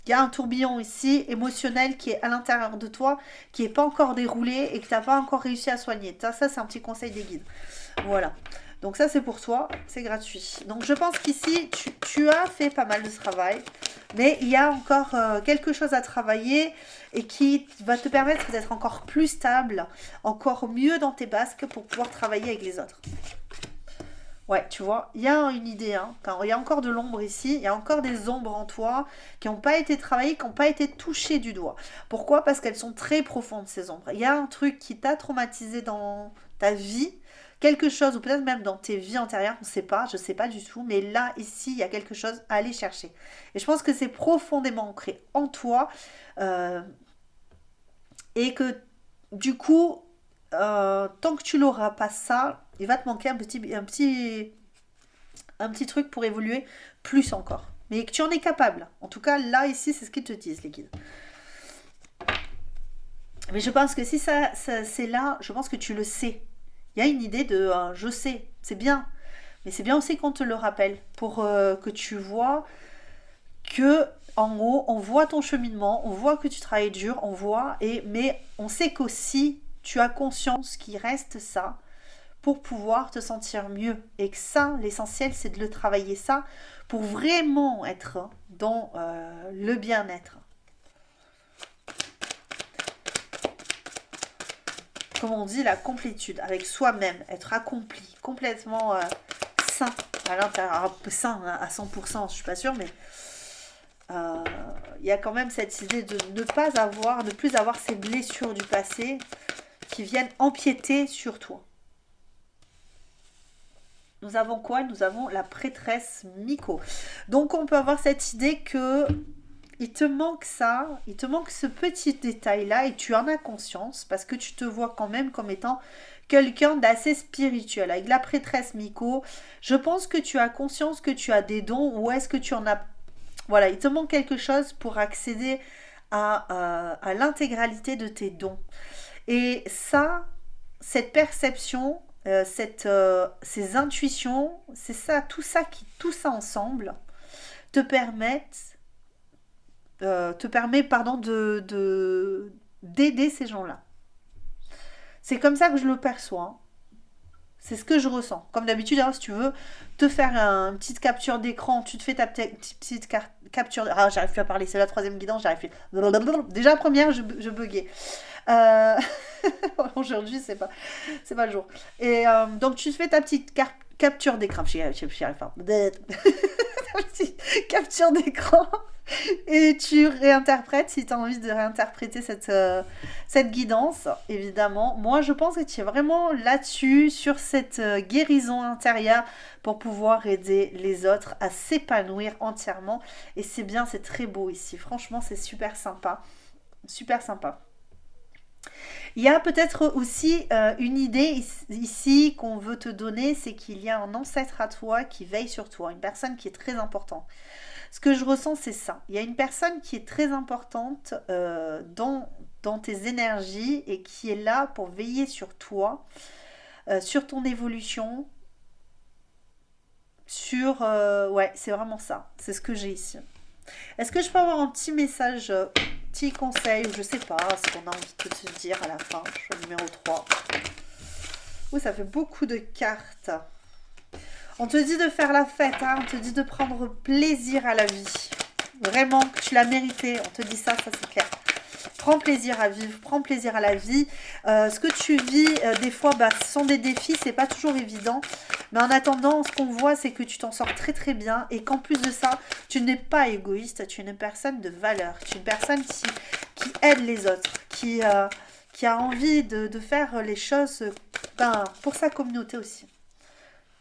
il y a un tourbillon ici émotionnel qui est à l'intérieur de toi, qui n'est pas encore déroulé et que tu n'as pas encore réussi à soigner. Ça c'est un petit conseil des guides. Voilà. Donc ça c'est pour toi, c'est gratuit. Donc je pense qu'ici tu as fait pas mal de travail, mais il y a encore quelque chose à travailler et qui va te permettre d'être encore plus stable, encore mieux dans tes basques pour pouvoir travailler avec les autres. Ouais, tu vois, il y a une idée, hein. Quand il y a encore de l'ombre ici, il y a encore des ombres en toi qui n'ont pas été travaillées, qui n'ont pas été touchées du doigt. Pourquoi? Parce qu'elles sont très profondes, ces ombres. Il y a un truc qui t'a traumatisé dans ta vie, quelque chose, ou peut-être même dans tes vies antérieures, on ne sait pas, je ne sais pas du tout, mais là, ici, il y a quelque chose à aller chercher. Et je pense que c'est profondément ancré en toi, euh, et que du coup, tant que tu n'auras pas ça, il va te manquer un petit truc pour évoluer plus encore. Mais que tu en es capable. En tout cas, là, ici, c'est ce qu'ils te disent, les guides. Mais je pense que si c'est là, je pense que tu le sais. Il y a une idée de je sais, c'est bien. Mais c'est bien aussi qu'on te le rappelle pour que tu vois que en haut, on voit ton cheminement, on voit que tu travailles dur, on voit, mais on sait qu'aussi tu as conscience qu'il reste ça pour pouvoir te sentir mieux. Et que ça, l'essentiel, c'est de le travailler ça pour vraiment être dans le bien-être. Comme on dit, la complétude avec soi-même, être accompli, complètement sain à l'intérieur. Alors, sain à 100%, je suis pas sûre, mais il y a quand même cette idée de ne plus avoir ces blessures du passé qui viennent empiéter sur toi. Nous avons quoi? Nous avons la prêtresse Miko. Donc on peut avoir cette idée que il te manque ça, il te manque ce petit détail-là et tu en as conscience parce que tu te vois quand même comme étant quelqu'un d'assez spirituel. Avec la prêtresse Miko, je pense que tu as conscience que tu as des dons ou est-ce que tu en as... Voilà, il te manque quelque chose pour accéder à l'intégralité de tes dons. Et ça, cette perception, ces intuitions, c'est ça, tout ça ensemble te permet pardon, d'aider ces gens-là. C'est comme ça que je le perçois. Hein. C'est ce que je ressens. Comme d'habitude, hein, si tu veux te faire une petite capture d'écran, tu te fais ta petite capture. Ah, j'arrive plus à parler, c'est la troisième guidance, j'arrive plus. Déjà, la première, je buguais. Euh... Aujourd'hui, c'est pas le jour. Et donc, tu te fais ta petite capture d'écran. J'y arrive pas. Ta petite capture d'écran. Et tu réinterprètes si tu as envie de réinterpréter cette guidance, évidemment. Moi, je pense que tu es vraiment là-dessus, sur cette guérison intérieure pour pouvoir aider les autres à s'épanouir entièrement. Et c'est bien, c'est très beau ici. Franchement, c'est super sympa. Super sympa. Il y a peut-être aussi une idée ici qu'on veut te donner, c'est qu'il y a un ancêtre à toi qui veille sur toi, une personne qui est très importante. Ce que je ressens, c'est ça. Il y a une personne qui est très importante dans tes énergies et qui est là pour veiller sur toi, sur ton évolution, ouais, c'est vraiment ça. C'est ce que j'ai ici. Est-ce que je peux avoir un petit message, petit conseil, ou je sais pas, ce qu'on a envie de te dire à la fin, choix numéro 3. Ouh, ça fait beaucoup de cartes. On te dit de faire la fête, hein, on te dit de prendre plaisir à la vie. Vraiment, que tu l'as mérité, on te dit ça c'est clair. Prends plaisir à vivre, prends plaisir à la vie. Ce que tu vis, des fois, bah, ce sont des défis, c'est pas toujours évident. Mais en attendant, ce qu'on voit, c'est que tu t'en sors très très bien et qu'en plus de ça, tu n'es pas égoïste, tu es une personne de valeur. Tu es une personne qui aide les autres, qui a envie de faire les choses ben, pour sa communauté aussi.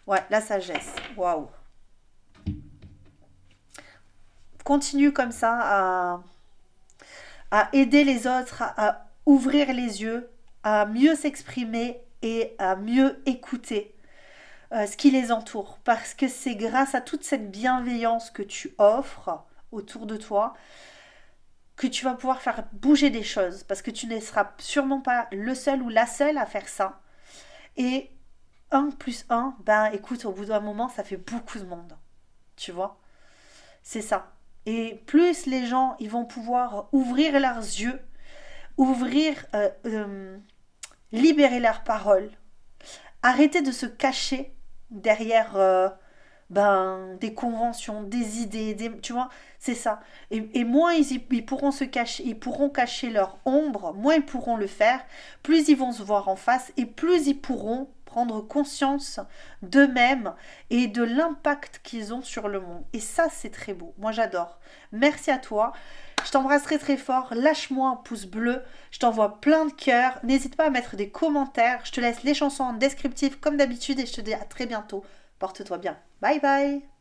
Ouais, la sagesse. Waouh. Continue comme ça à aider les autres, à ouvrir les yeux, à mieux s'exprimer et à mieux écouter ce qui les entoure. Parce que c'est grâce à toute cette bienveillance que tu offres autour de toi que tu vas pouvoir faire bouger des choses. Parce que tu ne seras sûrement pas le seul ou la seule à faire ça. Et un plus un, ben écoute, au bout d'un moment, ça fait beaucoup de monde. Tu vois? C'est ça. Et plus les gens, ils vont pouvoir ouvrir leurs yeux, ouvrir, libérer leurs paroles, arrêter de se cacher derrière ben, des conventions, des idées, tu vois, c'est ça. Et moins ils pourront se cacher, ils pourront cacher leur ombre, moins ils pourront le faire, plus ils vont se voir en face et plus ils pourront prendre conscience d'eux-mêmes et de l'impact qu'ils ont sur le monde. Et ça, c'est très beau. Moi, j'adore. Merci à toi. Je t'embrasse très très fort. Lâche-moi un pouce bleu. Je t'envoie plein de cœurs. N'hésite pas à mettre des commentaires. Je te laisse les chansons en descriptif comme d'habitude et je te dis à très bientôt. Porte-toi bien. Bye bye.